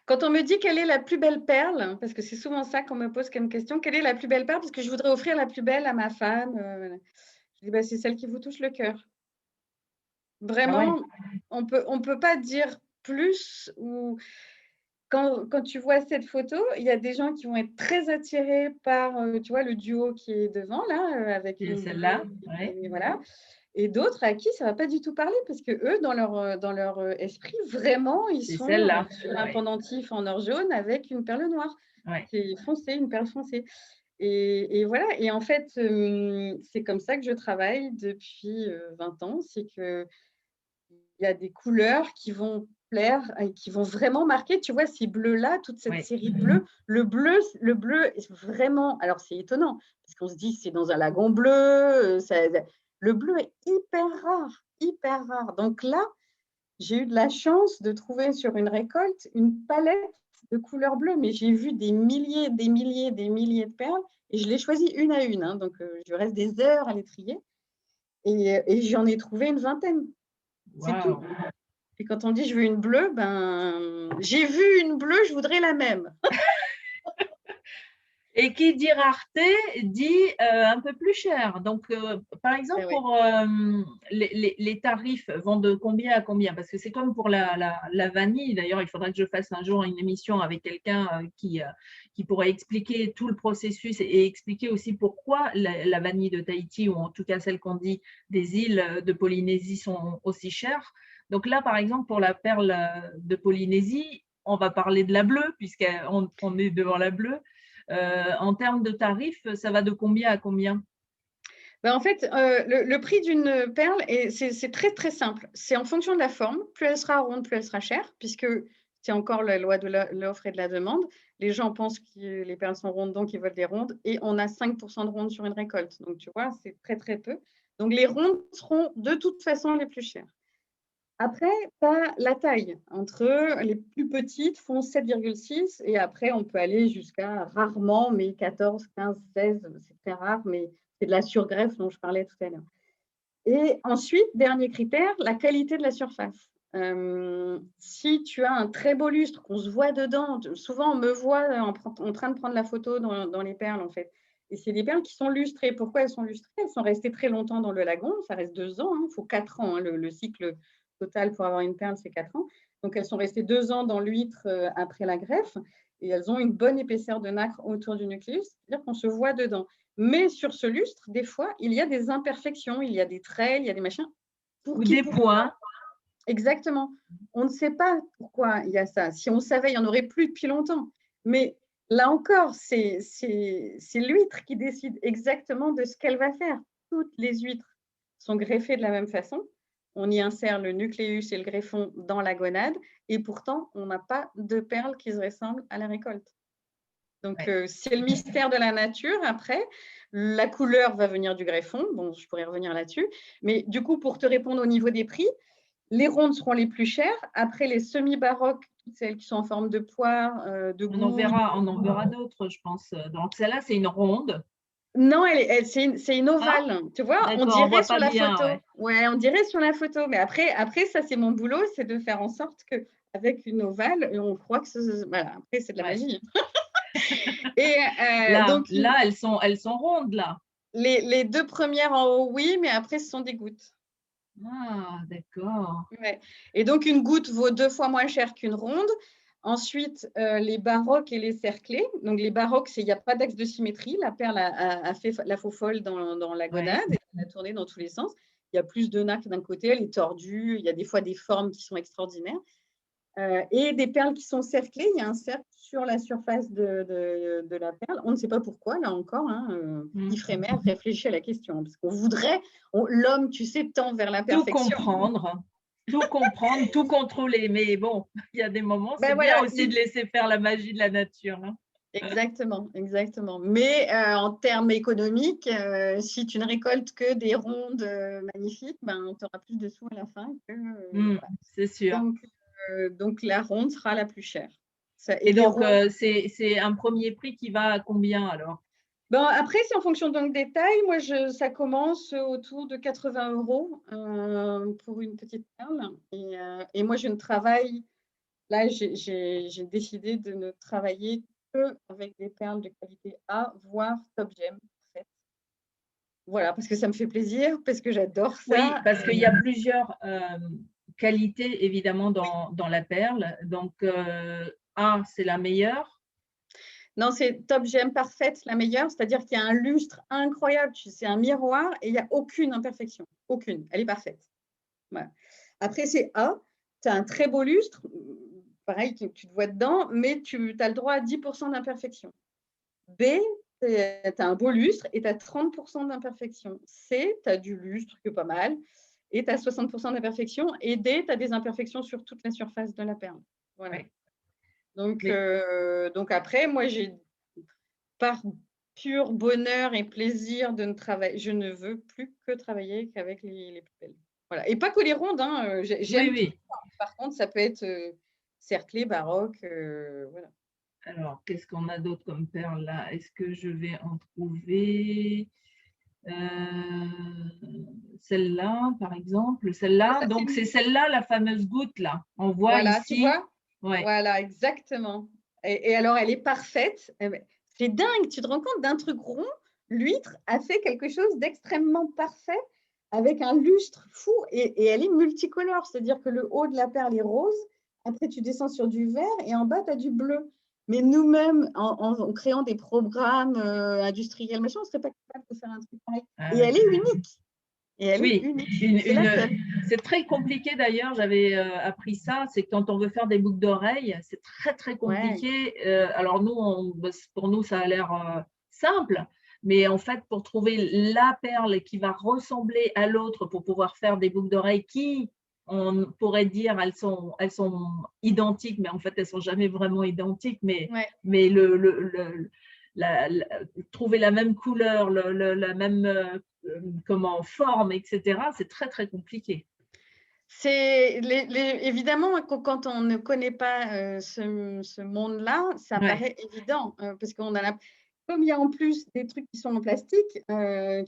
Quand on me dit quelle est la plus belle perle, parce que c'est souvent ça qu'on me pose comme question, quelle est la plus belle perle? Parce que je voudrais offrir la plus belle à ma femme. Je dis, bah, c'est celle qui vous touche le cœur. Ah ouais, Vraiment, on peut pas dire plus ou quand tu vois cette photo, il y a des gens qui vont être très attirés par, tu vois, le duo qui est devant là, avec c'est une celle-là, bleue ouais, et voilà et d'autres à qui ça va pas du tout parler parce qu'eux dans leur, esprit, vraiment, ils c'est sont, celle-là, sur un ouais, pendentif en or jaune avec une perle noire. ouais. C'est foncé, une perle foncée et voilà et en fait, c'est comme ça que je travaille depuis, 20 ans. C'est qu'il y a des couleurs qui vont plaire et qui vont vraiment marquer, tu vois, ces bleus-là, toute cette Ouais. série de bleus. Le bleu est vraiment alors c'est étonnant parce qu'on se dit: «C'est dans un lagon bleu, ça» le bleu est hyper rare, hyper rare. Donc là, j'ai eu de la chance de trouver sur une récolte une palette de couleurs bleues, mais j'ai vu des milliers, des milliers, des milliers de perles et je les choisis une à une, hein, donc je reste des heures à les trier et j'en ai trouvé une vingtaine, c'est tout. Waouh! Et quand on dit: «Je veux une bleue», ben, j'ai vu une bleue, je voudrais la même. Et qui dit rareté dit un peu plus cher. Donc, par exemple, Eh oui. pour les tarifs vont de combien à combien? Parce que c'est comme pour la vanille. D'ailleurs, il faudrait que je fasse un jour une émission avec quelqu'un qui pourrait expliquer tout le processus et expliquer aussi pourquoi la vanille de Tahiti, ou en tout cas celle qu'on dit des îles de Polynésie, sont aussi chères. Donc là, par exemple, pour la perle de Polynésie, on va parler de la bleue, puisqu'on est devant la bleue. En termes de tarifs, ça va de combien à combien? Ben, en fait, le prix d'une perle et c'est très, très simple. C'est en fonction de la forme. Plus elle sera ronde, plus elle sera chère, puisque c'est encore la loi de l'offre et de la demande. Les gens pensent que les perles sont rondes, donc ils veulent des rondes et on a 5 de rondes sur une récolte. Donc tu vois, c'est très, très peu. Donc les rondes seront de toute façon les plus chères. Après, tu as la taille. Entre les plus petites font 7,6 et après on peut aller jusqu'à rarement, mais 14, 15, 16, c'est très rare, mais c'est de la surgreffe dont je parlais tout à l'heure. Et ensuite, dernier critère, la qualité de la surface. Si tu as un très beau lustre, qu'on se voit dedans, souvent on me voit en train de prendre la photo dans les perles en fait. Et c'est des perles qui sont lustrées. Pourquoi elles sont lustrées? Elles sont restées très longtemps dans le lagon, ça reste 2 ans, il faut 4 ans. Hein, le cycle total pour avoir une perle, c'est 4 ans. Donc elles sont restées 2 ans dans l'huître après la greffe et elles ont une bonne épaisseur de nacre autour du nucléus, c'est-à-dire qu'on se voit dedans. Mais sur ce lustre, des fois, il y a des imperfections, il y a des traits, il y a des machins. Pour Ou qui des pourquoi? points? Exactement. On ne sait pas pourquoi il y a ça. Si on savait, il n'y en aurait plus depuis longtemps. Mais là encore, c'est l'huître qui décide exactement de ce qu'elle va faire. Toutes les huîtres sont greffées de la même façon. On y insère le nucléus et le greffon dans la gonade et pourtant, on n'a pas de perles qui se ressemblent à la récolte. Donc, Ouais. c'est le mystère de la nature après. La couleur va venir du greffon. Bon, je pourrais revenir là-dessus. Mais du coup, pour te répondre au niveau des prix, les rondes seront les plus chères. Après, les semi-baroques, toutes celles qui sont en forme de poire, de gousse. On en verra d'autres, je pense. Donc celle-là, c'est une ronde. Non, c'est une Ah, ovale. Tu vois, on d'accord, on dirait voit sur pas la bien, photo. ouais. Ouais, on dirait sur la photo. Mais après ça, c'est mon boulot, c'est de faire en sorte qu'avec une ovale, on croit que voilà, après, c'est de la Ouais. magie. Et Là, donc, là, elles sont rondes là. les 2 premières en haut, oui, mais après, ce sont des gouttes. Ah, d'accord. Ouais et donc une goutte vaut 2 fois moins cher qu'une ronde. Ensuite, les baroques et les cerclés. Donc les baroques, c'est il y a pas d'axe de symétrie. La perle a fait la faux folle dans la Ouais. gonade et elle a tourné dans tous les sens. Il y a plus de nacre d'un côté, elle est tordue, il y a des fois des formes qui sont extraordinaires. Et des perles qui sont cerclées, il y a un cercle sur la surface de la perle. On ne sait pas pourquoi, là encore, hein, Mmh. Ifremer réfléchit à la question, parce qu'on voudrait l'homme, tu sais, tend vers la Tout perfection. comprendre, tout contrôler. Mais bon, il y a des moments, c'est Ben bien voilà, aussi de laisser faire la magie de la nature, hein. Exactement, exactement. Mais en termes économiques, si tu ne récoltes que des rondes magnifiques, ben, tu auras plus de sous à la fin que, voilà. C'est sûr. Donc, la ronde sera la plus chère. Et Et les donc, rondes, c'est un premier prix qui va à combien alors? ben, après, c'est en fonction donc, des tailles. Moi, ça commence autour de 80 € pour une petite perle. Et moi, je ne travaille. Là, j'ai décidé de ne travailler qu'avec des perles de qualité A, voire top gem, en fait. Voilà, parce que ça me fait plaisir, parce que j'adore Oui, ça. parce qu'il y a plusieurs qualités évidemment Oui. dans la perle. Donc, A, c'est la meilleure. Non, c'est top gem parfaite, la meilleure, c'est-à-dire qu'il y a un lustre incroyable. C'est un miroir et il n'y a aucune imperfection. Aucune. Elle est parfaite. Voilà. Après, c'est A. Tu as un très beau lustre. Pareil, tu te vois dedans, mais tu as le droit à 10% d'imperfection. B, tu as un beau lustre et tu as 30% d'imperfection. C, tu as du lustre que pas mal et tu as 60% d'imperfection. Et D, tu as des imperfections sur toute la surface de la perle. Voilà. Ouais. Donc, Mais donc après, moi, par pur bonheur et plaisir de ne travailler, je ne veux plus que travailler qu'avec les plus belles. Voilà. Et pas que les rondes, hein, oui, j'aime tout. oui. Par contre, ça peut être cerclé, baroque, voilà. Alors, qu'est-ce qu'on a d'autre comme perles là? Est-ce que je vais en trouver celle-là, par exemple? Celle-là, Ça, c'est donc c'est celle-là, la fameuse goutte là. On voit Voilà, tu ici. vois? Ouais. Voilà, exactement. Et alors, elle est parfaite. Eh ben, c'est dingue, tu te rends compte d'un truc rond, l'huître a fait quelque chose d'extrêmement parfait avec un lustre fou et elle est multicolore, c'est-à-dire que le haut de la perle est rose, après tu descends sur du vert et en bas tu as du bleu. Mais nous-mêmes, en créant des programmes industriels, machin, on ne serait pas capable de faire un truc pareil. Et Ouais. elle est unique. Et elle est Oui, unique. C'est la seule. c'est très compliqué d'ailleurs, j'avais appris ça, c'est que quand on veut faire des boucles d'oreilles, c'est très très Ouais. compliqué. Alors nous, pour nous, ça a l'air simple, mais en fait, pour trouver la perle qui va ressembler à l'autre pour pouvoir faire des boucles d'oreilles qui, on pourrait dire, elles sont identiques, mais en fait, elles sont jamais vraiment identiques, Ouais. mais trouver la même couleur, la même comment forme, etc. C'est très très compliqué. C'est évidemment, quand on ne connaît pas ce monde-là, ça Ouais, paraît évident parce qu'on a comme il y a en plus des trucs qui sont en plastique, tu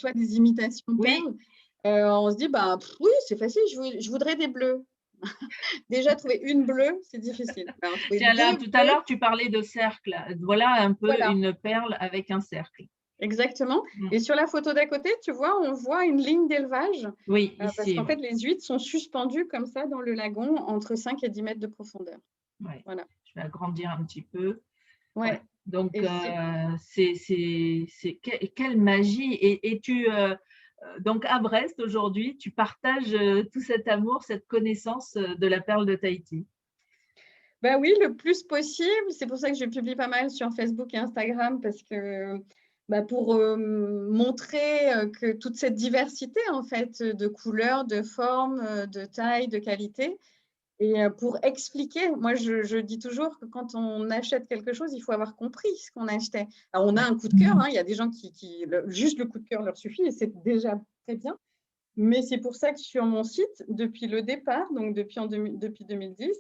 vois, des imitations de oui. perles, on se dit bah oui, c'est facile, je voudrais des bleus. Déjà trouver une bleue, c'est difficile. Alors, trouver Tiens là, deux tout à bleus, l'heure, tu parlais de cercle. Voilà un peu voilà, une perle avec un cercle. exactement. Mm. Et sur la photo d'à côté, tu vois, on voit une ligne d'élevage Oui, parce ici, qu'en fait, oui. les huîtres sont suspendues comme ça dans le lagon entre 5 et 10 mètres de profondeur. Ouais. Voilà. Je vais agrandir un petit peu. Ouais. Ouais. Donc, Et c'est quelle magie. Et tu, donc à Brest aujourd'hui, tu partages tout cet amour, cette connaissance de la perle de Tahiti. bah oui, le plus possible. C'est pour ça que je publie pas mal sur Facebook et Instagram parce que bah, pour montrer que toute cette diversité en fait de couleurs, de formes, de tailles, de qualité. Et pour expliquer, moi je dis toujours que quand on achète quelque chose, il faut avoir compris ce qu'on achetait. Alors on a Ouais. un coup de cœur, hein, il y a des gens juste le coup de cœur leur suffit et c'est déjà très bien. Mais c'est pour ça que sur mon site, depuis le départ, donc depuis 2010,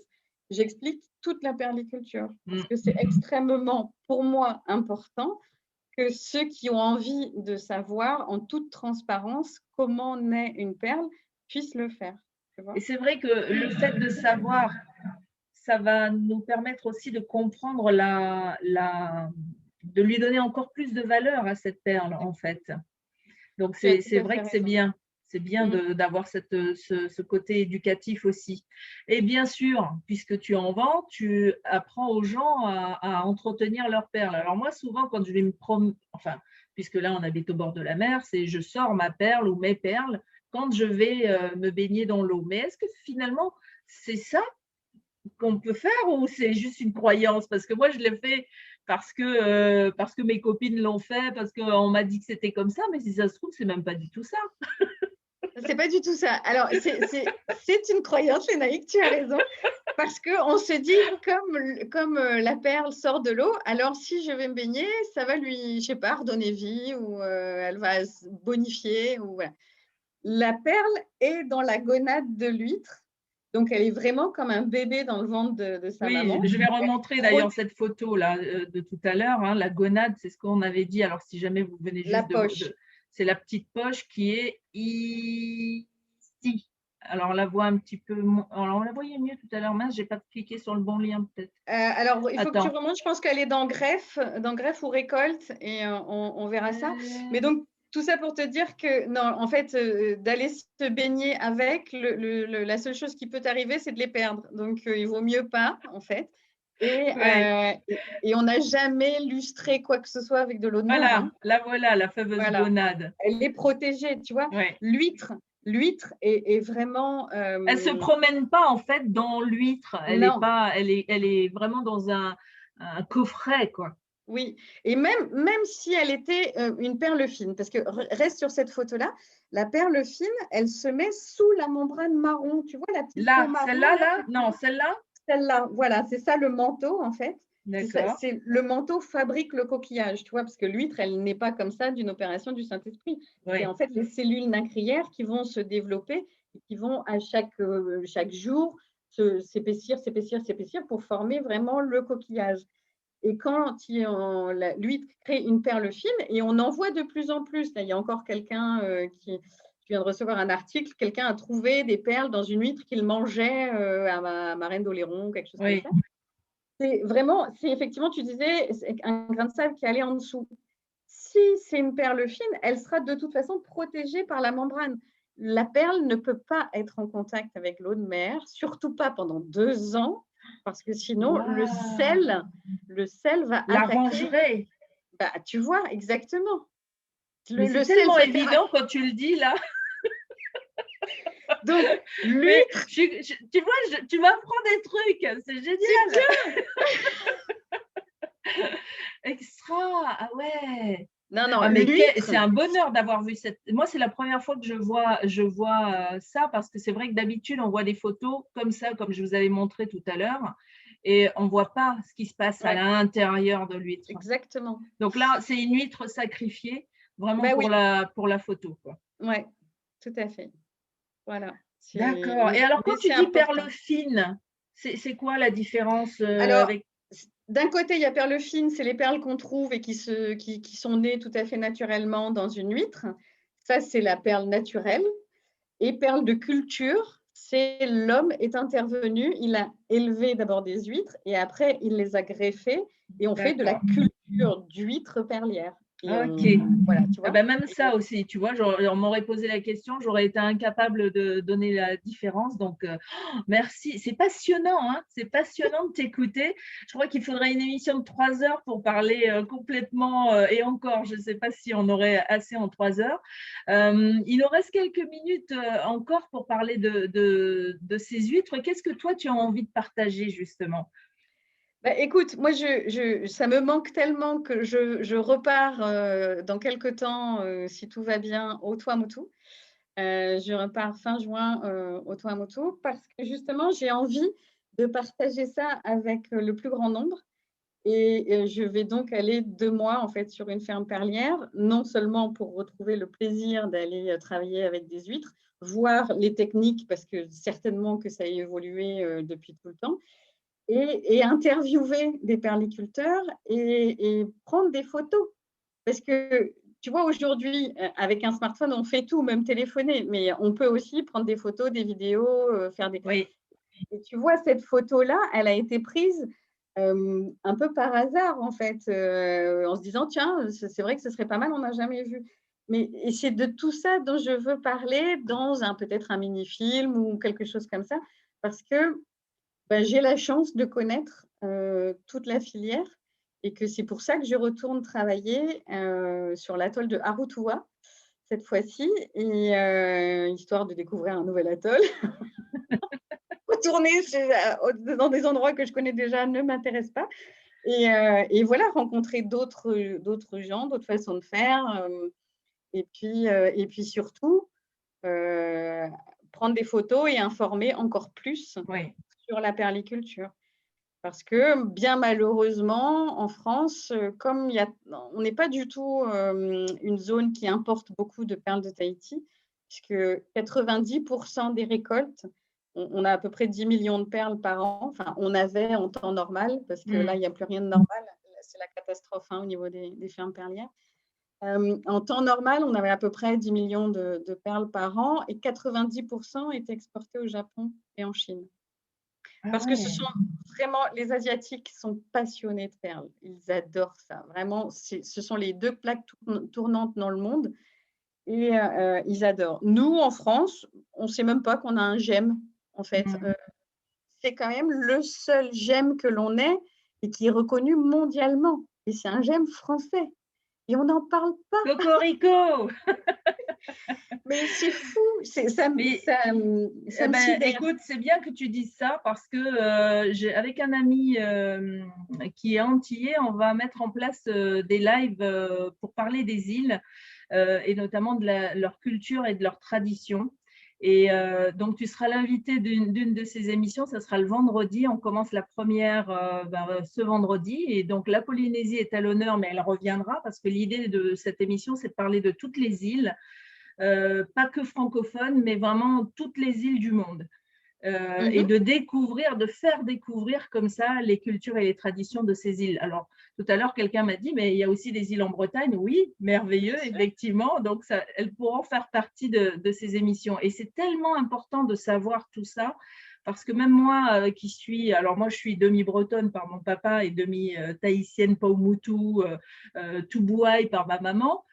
j'explique toute la perliculture parce Mm. que c'est extrêmement, pour moi, important que ceux qui ont envie de savoir en toute transparence comment naît une perle puissent le faire. Tu Et vois? c'est vrai que le fait de savoir, ça va nous permettre aussi de comprendre de lui donner encore plus de valeur à cette perle, en fait. Donc, Tu as tout c'est à vrai fait que raison. c'est bien Mmh. d'avoir ce côté éducatif aussi. Et bien sûr, puisque tu en vends, tu apprends aux gens à entretenir leurs perles. Alors moi, souvent, quand je vais me promener, enfin, puisque là, on habite au bord de la mer, c'est je sors ma perle ou mes perles quand je vais me baigner dans l'eau. Mais est-ce que finalement, c'est ça qu'on peut faire ou c'est juste une croyance? Parce que moi, je l'ai fait parce que mes copines l'ont fait, parce qu'on m'a dit que c'était comme ça, mais si ça se trouve, c'est même pas du tout ça. C'est pas du tout ça. Alors, c'est une croyance, Lénaïque, tu as raison. Parce qu'on se dit, comme la perle sort de l'eau, alors si je vais me baigner, ça va lui, je sais pas, redonner vie ou elle va se bonifier. Ou, voilà. La perle est dans la gonade de l'huître. Donc, elle est vraiment comme un bébé dans le ventre de sa Oui, maman. je vais Elle remontrer protège d'ailleurs cette photo là de tout à l'heure, hein, la gonade, c'est ce qu'on avait dit. Alors si jamais vous venez la juste poche. c'est la petite poche qui est ici. Alors on la voit un petit peu, alors on la voyait mieux tout à l'heure. Mince, j'ai pas cliqué sur le bon lien peut-être. Alors, il faut que tu Attends. remontes. Je pense qu'elle est dans greffe ou récolte et on verra ça. Mais donc, tout ça pour te dire que, non, en fait, d'aller se baigner avec, la seule chose qui peut arriver, c'est de les perdre. Donc, il vaut mieux pas, en fait. Et, Ouais. et on n'a jamais lustré quoi que ce soit avec de l'eau de mer. Voilà, Hein. la fameuse Voilà. gonade. Elle est protégée, tu vois. Ouais. L'huître est vraiment. Elle se promène pas en fait dans l'huître. Elle est Non. pas, elle est vraiment dans un coffret quoi. Oui, et même si elle était une perle fine, parce que reste sur cette photo-là, la perle fine, elle se met sous la membrane marron. Tu vois la petite peau Là, marron celle-là, là là, que tu non, vois. celle-là. Celle-là, voilà, c'est ça le manteau en fait. D'accord. C'est le manteau fabrique le coquillage, tu vois, parce que l'huître, elle n'est pas comme ça d'une opération du Saint-Esprit. C'est Oui. en fait les cellules nacrières qui vont se développer et qui vont à chaque jour s'épaissir pour former vraiment le coquillage. Et quand l'huître crée une perle fine, et on en voit de plus en plus, là, il y a encore quelqu'un je viens de recevoir un article, quelqu'un a trouvé des perles dans une huître qu'il mangeait à Marraine d'Oléron, quelque chose comme Oui. ça. C'est vraiment, c'est effectivement, tu disais, c'est un grain de sable qui allait en dessous. Si c'est une perle fine, elle sera de toute façon protégée par la membrane. La perle ne peut pas être en contact avec l'eau de mer, surtout pas pendant 2 ans, parce que sinon, Waouh! le sel va attaquer. L'arrangerait. Bah, tu vois, exactement. Mais Le c'est sel tellement se terra. évident quand tu le dis là. Donc, Mais l'huître, tu vois, tu m'apprends des trucs, c'est c'est génial. bien. Extra. Ah ouais. Non, non, Ah mais l'huître, c'est un bonheur d'avoir vu cette. Moi, c'est la première fois que je vois ça parce que c'est vrai que d'habitude, on voit des photos comme ça, comme je vous avais montré tout à l'heure, et on voit pas ce qui se passe à ouais, l'intérieur de l'huître. exactement. Donc là, c'est une huître sacrifiée, vraiment Bah oui, pour la photo, quoi. ouais, tout à fait. Voilà. D'accord. Et alors, Mais quand tu c'est dis perle important. fine, c'est quoi la différence Alors, avec. d'un côté, il y a perles fines, c'est les perles qu'on trouve et qui sont nées tout à fait naturellement dans une huître. Ça, c'est la perle naturelle. Et perle de culture, c'est l'homme est intervenu, il a élevé d'abord des huîtres et après, il les a greffées et on fait de la D'accord. culture d'huîtres perlières. Et Ok. voilà, tu Ah vois. ben même ça aussi, tu vois, on m'aurait posé la question, j'aurais été incapable de donner la différence. Donc, merci. C'est passionnant, hein, c'est passionnant de t'écouter. Je crois qu'il faudrait une émission de 3 heures pour parler complètement, et encore, je ne sais pas si on aurait assez en 3 heures. Il nous reste quelques minutes encore pour parler de ces huîtres. Qu'est-ce que toi, tu as envie de partager justement? Bah, écoute, moi, ça me manque tellement que je repars dans quelques temps, si tout va bien, au Tuamotu. Je repars fin juin au Tuamotu parce que justement, j'ai envie de partager ça avec le plus grand nombre. Et je vais donc aller 2 mois en fait sur une ferme perlière, non seulement pour retrouver le plaisir d'aller travailler avec des huîtres, voir les techniques parce que certainement que ça a évolué depuis tout le temps, et interviewer des perliculteurs et prendre des photos. Parce que tu vois, aujourd'hui, avec un smartphone, on fait tout, même téléphoner, mais on peut aussi prendre des photos, des vidéos, faire des. Oui, Et tu vois, cette photo-là, elle a été prise un peu par hasard, en fait, en se disant, tiens, c'est vrai que ce serait pas mal, on n'a jamais vu. Et c'est de tout ça dont je veux parler dans peut-être un mini-film ou quelque chose comme ça, parce que ben, j'ai la chance de connaître toute la filière et que c'est pour ça que je retourne travailler sur l'atoll de Harutua cette fois-ci, et histoire de découvrir un nouvel atoll. Retourner dans des endroits que je connais déjà ne m'intéresse pas. Et voilà, rencontrer d'autres gens, d'autres façons de faire. Et puis surtout, prendre des photos et informer encore plus oui. sur la perliculture. Parce que bien malheureusement, en France, comme on n'est pas du tout une zone qui importe beaucoup de perles de Tahiti, puisque 90% des récoltes, on a à peu près 10 millions de perles par an. Enfin, on avait en temps normal, parce que là, il n'y a plus rien de normal. C'est la catastrophe au niveau des fermes perlières. En temps normal, on avait à peu près 10 millions de perles par an et 90% étaient exportés au Japon et en Chine. Ah Parce que ce ouais. sont vraiment, les Asiatiques sont passionnés de perles. Ils adorent ça. Vraiment, ce sont les deux plaques tournantes dans le monde et ils adorent. Nous, en France, on ne sait même pas qu'on a un gemme, en fait. Mm. C'est quand même le seul gemme que l'on ait et qui est reconnu mondialement. Et c'est un gemme français. Et on n'en parle pas. Cocorico! Mais c'est fou. Ça Mais me ben, sidère. écoute, c'est bien que tu dises ça parce que avec un ami qui est antillais, on va mettre en place des lives pour parler des îles et notamment de leur culture et de leur tradition. Et donc, tu seras l'invité d'une de ces émissions, ça sera le vendredi. On commence la première ce vendredi. Et donc, la Polynésie est à l'honneur, mais elle reviendra parce que l'idée de cette émission, c'est de parler de toutes les îles. Pas que francophones, mais vraiment toutes les îles du monde. Et de découvrir, de faire découvrir comme ça les cultures et les traditions de ces îles. Alors, tout à l'heure, quelqu'un m'a dit, mais il y a aussi des îles en Bretagne. Oui, merveilleux, effectivement. Donc, ça, elles pourront faire partie de ces émissions. Et c'est tellement important de savoir tout ça, parce que même moi, qui suis, alors moi, je suis demi-bretonne par mon papa et demi-tahitienne, Paumotu, Toubouaï par ma maman.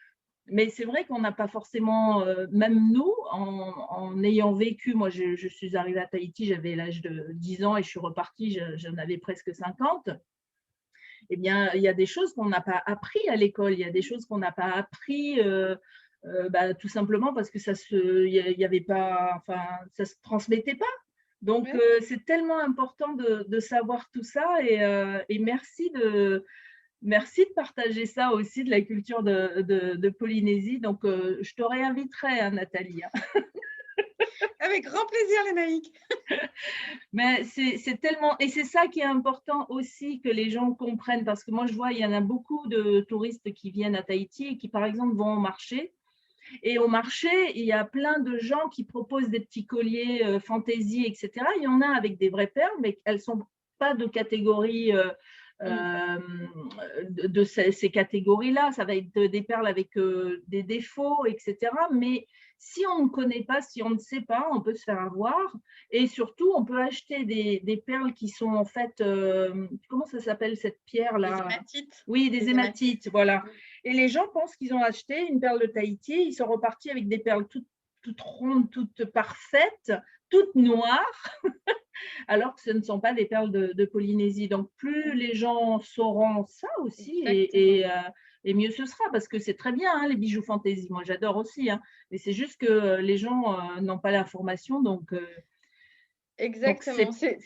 Mais c'est vrai qu'on n'a pas forcément, même nous, en ayant vécu, moi je suis arrivée à Tahiti, j'avais l'âge de 10 ans et je suis repartie, j'en avais presque 50. Eh bien, il y a des choses qu'on n'a pas appris à l'école, il y a des choses qu'on n'a pas appris tout simplement parce que il y avait pas, enfin, ça se transmettait pas. Donc, Oui. c'est tellement important de savoir tout ça et merci de partager ça aussi, de la culture de Polynésie. Donc, je te réinviterai, hein, Nathalie. Avec grand plaisir, Lénaïque. Mais c'est tellement… Et c'est ça qui est important aussi que les gens comprennent, parce que moi, je vois, il y en a beaucoup de touristes qui viennent à Tahiti et qui, par exemple, vont au marché. Et au marché, il y a plein de gens qui proposent des petits colliers fantaisie, etc. Il y en a avec des vraies perles, mais elles ne sont pas de catégorie de ces catégories-là. Ça va être des perles avec des défauts, etc. Mais si on ne connaît pas, si on ne sait pas, on peut se faire avoir. Et surtout, on peut acheter des perles qui sont en fait… comment ça s'appelle cette Les pierre-là? hématites. Oui, des Les hématites. hématites, voilà. Et les gens pensent qu'ils ont acheté une perle de Tahiti, ils sont repartis avec des perles toutes rondes, toutes parfaites, toutes noires, alors que ce ne sont pas des perles de Polynésie. Donc, plus les gens sauront ça aussi, Exactement. et mieux ce sera, parce que c'est très bien, hein, les bijoux fantaisie. Moi, j'adore aussi, hein, mais c'est juste que les gens n'ont pas l'information, donc Exactement. c'est…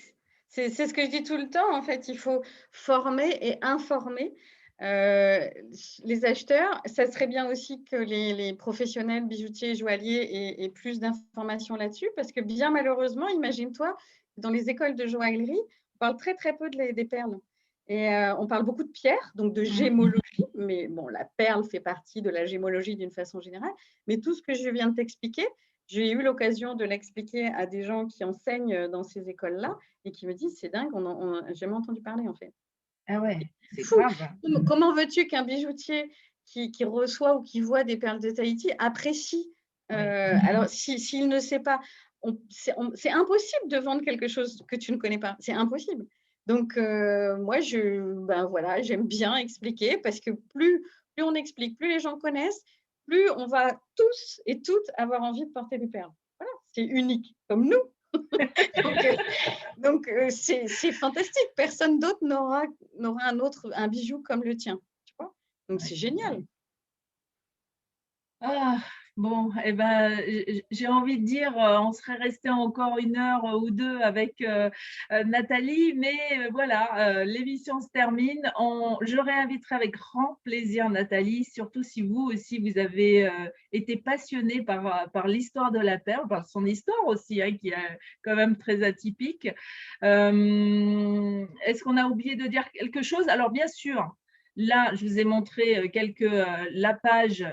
C'est ce que je dis tout le temps. En fait, il faut former et informer les acheteurs. Ça serait bien aussi que les professionnels bijoutiers, joailliers aient plus d'informations là-dessus, parce que bien malheureusement, imagine-toi, dans les écoles de joaillerie, on parle très très peu des perles. Et on parle beaucoup de pierres, donc de gémologie, mais bon, la perle fait partie de la gémologie d'une façon générale. Mais tout ce que je viens de t'expliquer, j'ai eu l'occasion de l'expliquer à des gens qui enseignent dans ces écoles-là et qui me disent, c'est dingue, on n'a jamais entendu parler en fait. Ah ouais, c'est Fou. grave. Comment veux-tu qu'un bijoutier qui reçoit ou qui voit des perles de Tahiti apprécie Oui. Alors, s'il ne sait pas, c'est impossible de vendre quelque chose que tu ne connais pas. C'est impossible. Donc, moi, voilà, j'aime bien expliquer, parce que plus on explique, plus les gens connaissent, plus on va tous et toutes avoir envie de porter des perles. Voilà, c'est unique, comme nous. Donc, c'est fantastique. Personne d'autre n'aura un bijou comme le tien. Tu vois. Donc, Ouais, c'est génial. ouais. Ah, Bon, eh ben, j'ai envie de dire, on serait resté encore 1 heure ou 2 avec, Nathalie, mais voilà, l'émission se termine. Je réinviterai avec grand plaisir Nathalie, surtout si vous aussi vous avez, été passionnée par l'histoire de la perle, par son histoire aussi, hein, qui est quand même très atypique. Est-ce qu'on a oublié de dire quelque chose? Alors bien sûr, là, je vous ai montré, la page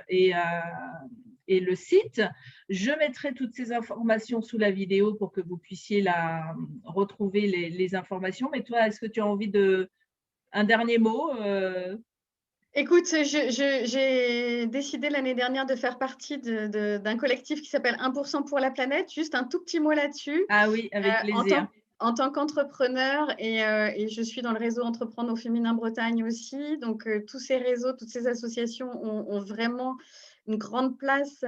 et le site. Je mettrai toutes ces informations sous la vidéo pour que vous puissiez retrouver les informations. Mais toi, est-ce que tu as envie un dernier mot? Écoute, j'ai décidé l'année dernière de faire partie d'un collectif qui s'appelle 1% pour la planète. Juste un tout petit mot là-dessus. Ah oui, avec En plaisir. tant qu'entrepreneur et je suis dans le réseau Entreprendre au féminin Bretagne aussi. Donc, tous ces réseaux, toutes ces associations ont vraiment une grande place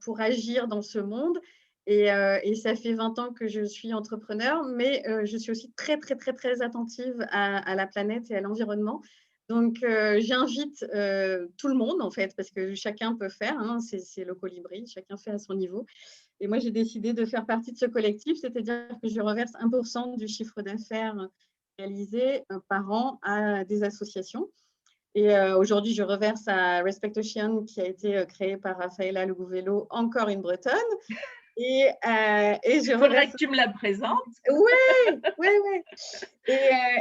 pour agir dans ce monde. Et ça fait 20 ans que je suis entrepreneur, mais je suis aussi très, très, très, très attentive à la planète et à l'environnement. Donc, j'invite tout le monde, en fait, parce que chacun peut faire, hein, c'est le colibri, chacun fait à son niveau. Et moi, j'ai décidé de faire partie de ce collectif, c'est-à-dire que je reverse 1% du chiffre d'affaires réalisé par an à des associations. Et aujourd'hui, je reverse à Respect Ocean, qui a été créé par Rafaela Legouvello, encore une Bretonne. Et je Il faudrait reverse. que tu me la présentes. Oui, oui, oui.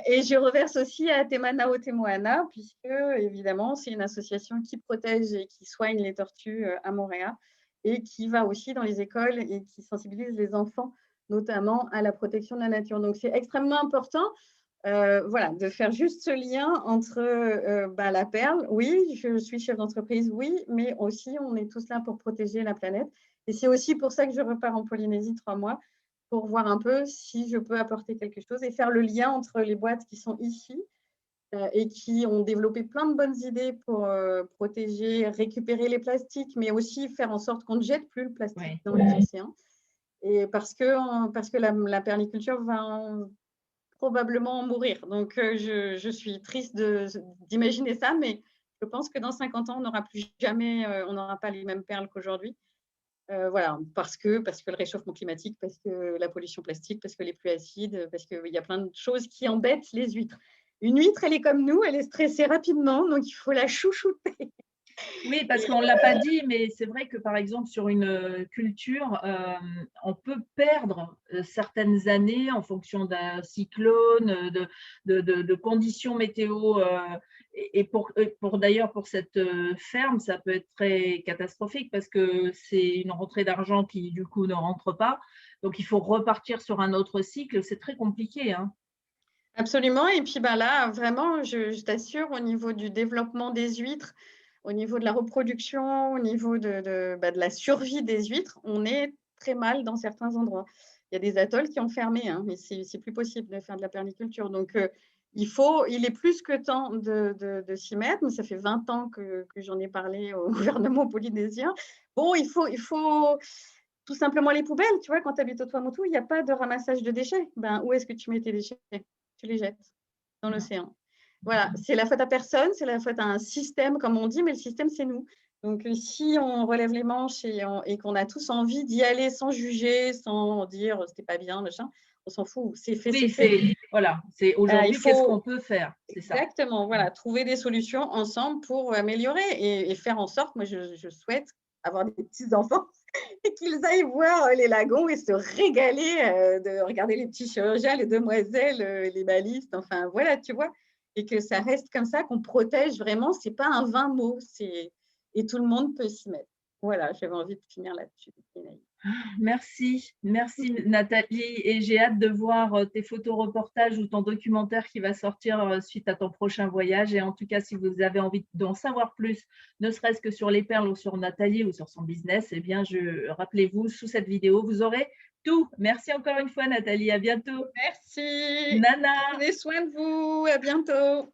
Et je reverse aussi à Te Manao Te Moana, puisque évidemment, c'est une association qui protège et qui soigne les tortues à Montréal et qui va aussi dans les écoles et qui sensibilise les enfants, notamment à la protection de la nature. Donc, c'est extrêmement important voilà, de faire juste ce lien entre la perle. Oui, je suis chef d'entreprise, oui, mais aussi, on est tous là pour protéger la planète. Et c'est aussi pour ça que je repars en Polynésie 3 mois, pour voir un peu si je peux apporter quelque chose et faire le lien entre les boîtes qui sont ici et qui ont développé plein de bonnes idées pour protéger, récupérer les plastiques, mais aussi faire en sorte qu'on ne jette plus le plastique Oui. dans les océans. Et parce que la perliculture va probablement en mourir. Donc, je suis triste d'imaginer ça, mais je pense que dans 50 ans, on n'aura plus jamais, on n'aura pas les mêmes perles qu'aujourd'hui. Voilà, parce que le réchauffement climatique, parce que la pollution plastique, parce que les pluies acides, parce qu'il y a plein de choses qui embêtent les huîtres. Une huître, elle est comme nous, elle est stressée rapidement, donc il faut la chouchouter. Oui, parce qu'on ne l'a pas dit, mais c'est vrai que par exemple sur une culture, on peut perdre certaines années en fonction d'un cyclone, de conditions météo. Et d'ailleurs, pour cette ferme, ça peut être très catastrophique parce que c'est une rentrée d'argent qui, du coup, ne rentre pas. Donc, il faut repartir sur un autre cycle. C'est très compliqué, hein. Absolument. Et puis là, vraiment, je t'assure, au niveau du développement des huîtres, au niveau de la reproduction, au niveau de la survie des huîtres, on est très mal dans certains endroits. Il y a des atolls qui ont fermé, hein, mais c'est plus possible de faire de la permaculture. Donc, il est plus que temps de s'y mettre. Mais ça fait 20 ans que j'en ai parlé au gouvernement polynésien. Bon, il faut tout simplement les poubelles. Tu vois, quand tu habites au Tuamotu, il n'y a pas de ramassage de déchets. Où est-ce que tu mets tes déchets? Tu les jettes dans l'océan. Voilà, c'est la faute à personne, c'est la faute à un système, comme on dit, mais le système, c'est nous. Donc, si on relève les manches et qu'on a tous envie d'y aller sans juger, sans dire c'était pas bien, machin, on s'en fout. C'est fait, c'est Oui, fait. voilà, c'est Il aujourd'hui, qu'est-ce qu'on faut peut faire? C'est ça. exactement, voilà, trouver des solutions ensemble pour améliorer et faire en sorte, moi, je souhaite avoir des petits-enfants et qu'ils aillent voir les lagons et se régaler de regarder les petits chirurgiens, les demoiselles, les balistes, enfin voilà, tu vois, et que ça reste comme ça, qu'on protège vraiment, c'est pas un vain mot, et tout le monde peut s'y mettre. Voilà, j'avais envie de finir là-dessus. Merci, merci Nathalie, et j'ai hâte de voir tes photos-reportages ou ton documentaire qui va sortir suite à ton prochain voyage. Et en tout cas, si vous avez envie d'en savoir plus, ne serait-ce que sur les perles ou sur Nathalie ou sur son business, eh bien, rappelez-vous, sous cette vidéo, vous aurez tout. Merci encore une fois Nathalie, à bientôt. Merci, Nana. prenez soin de vous, à bientôt.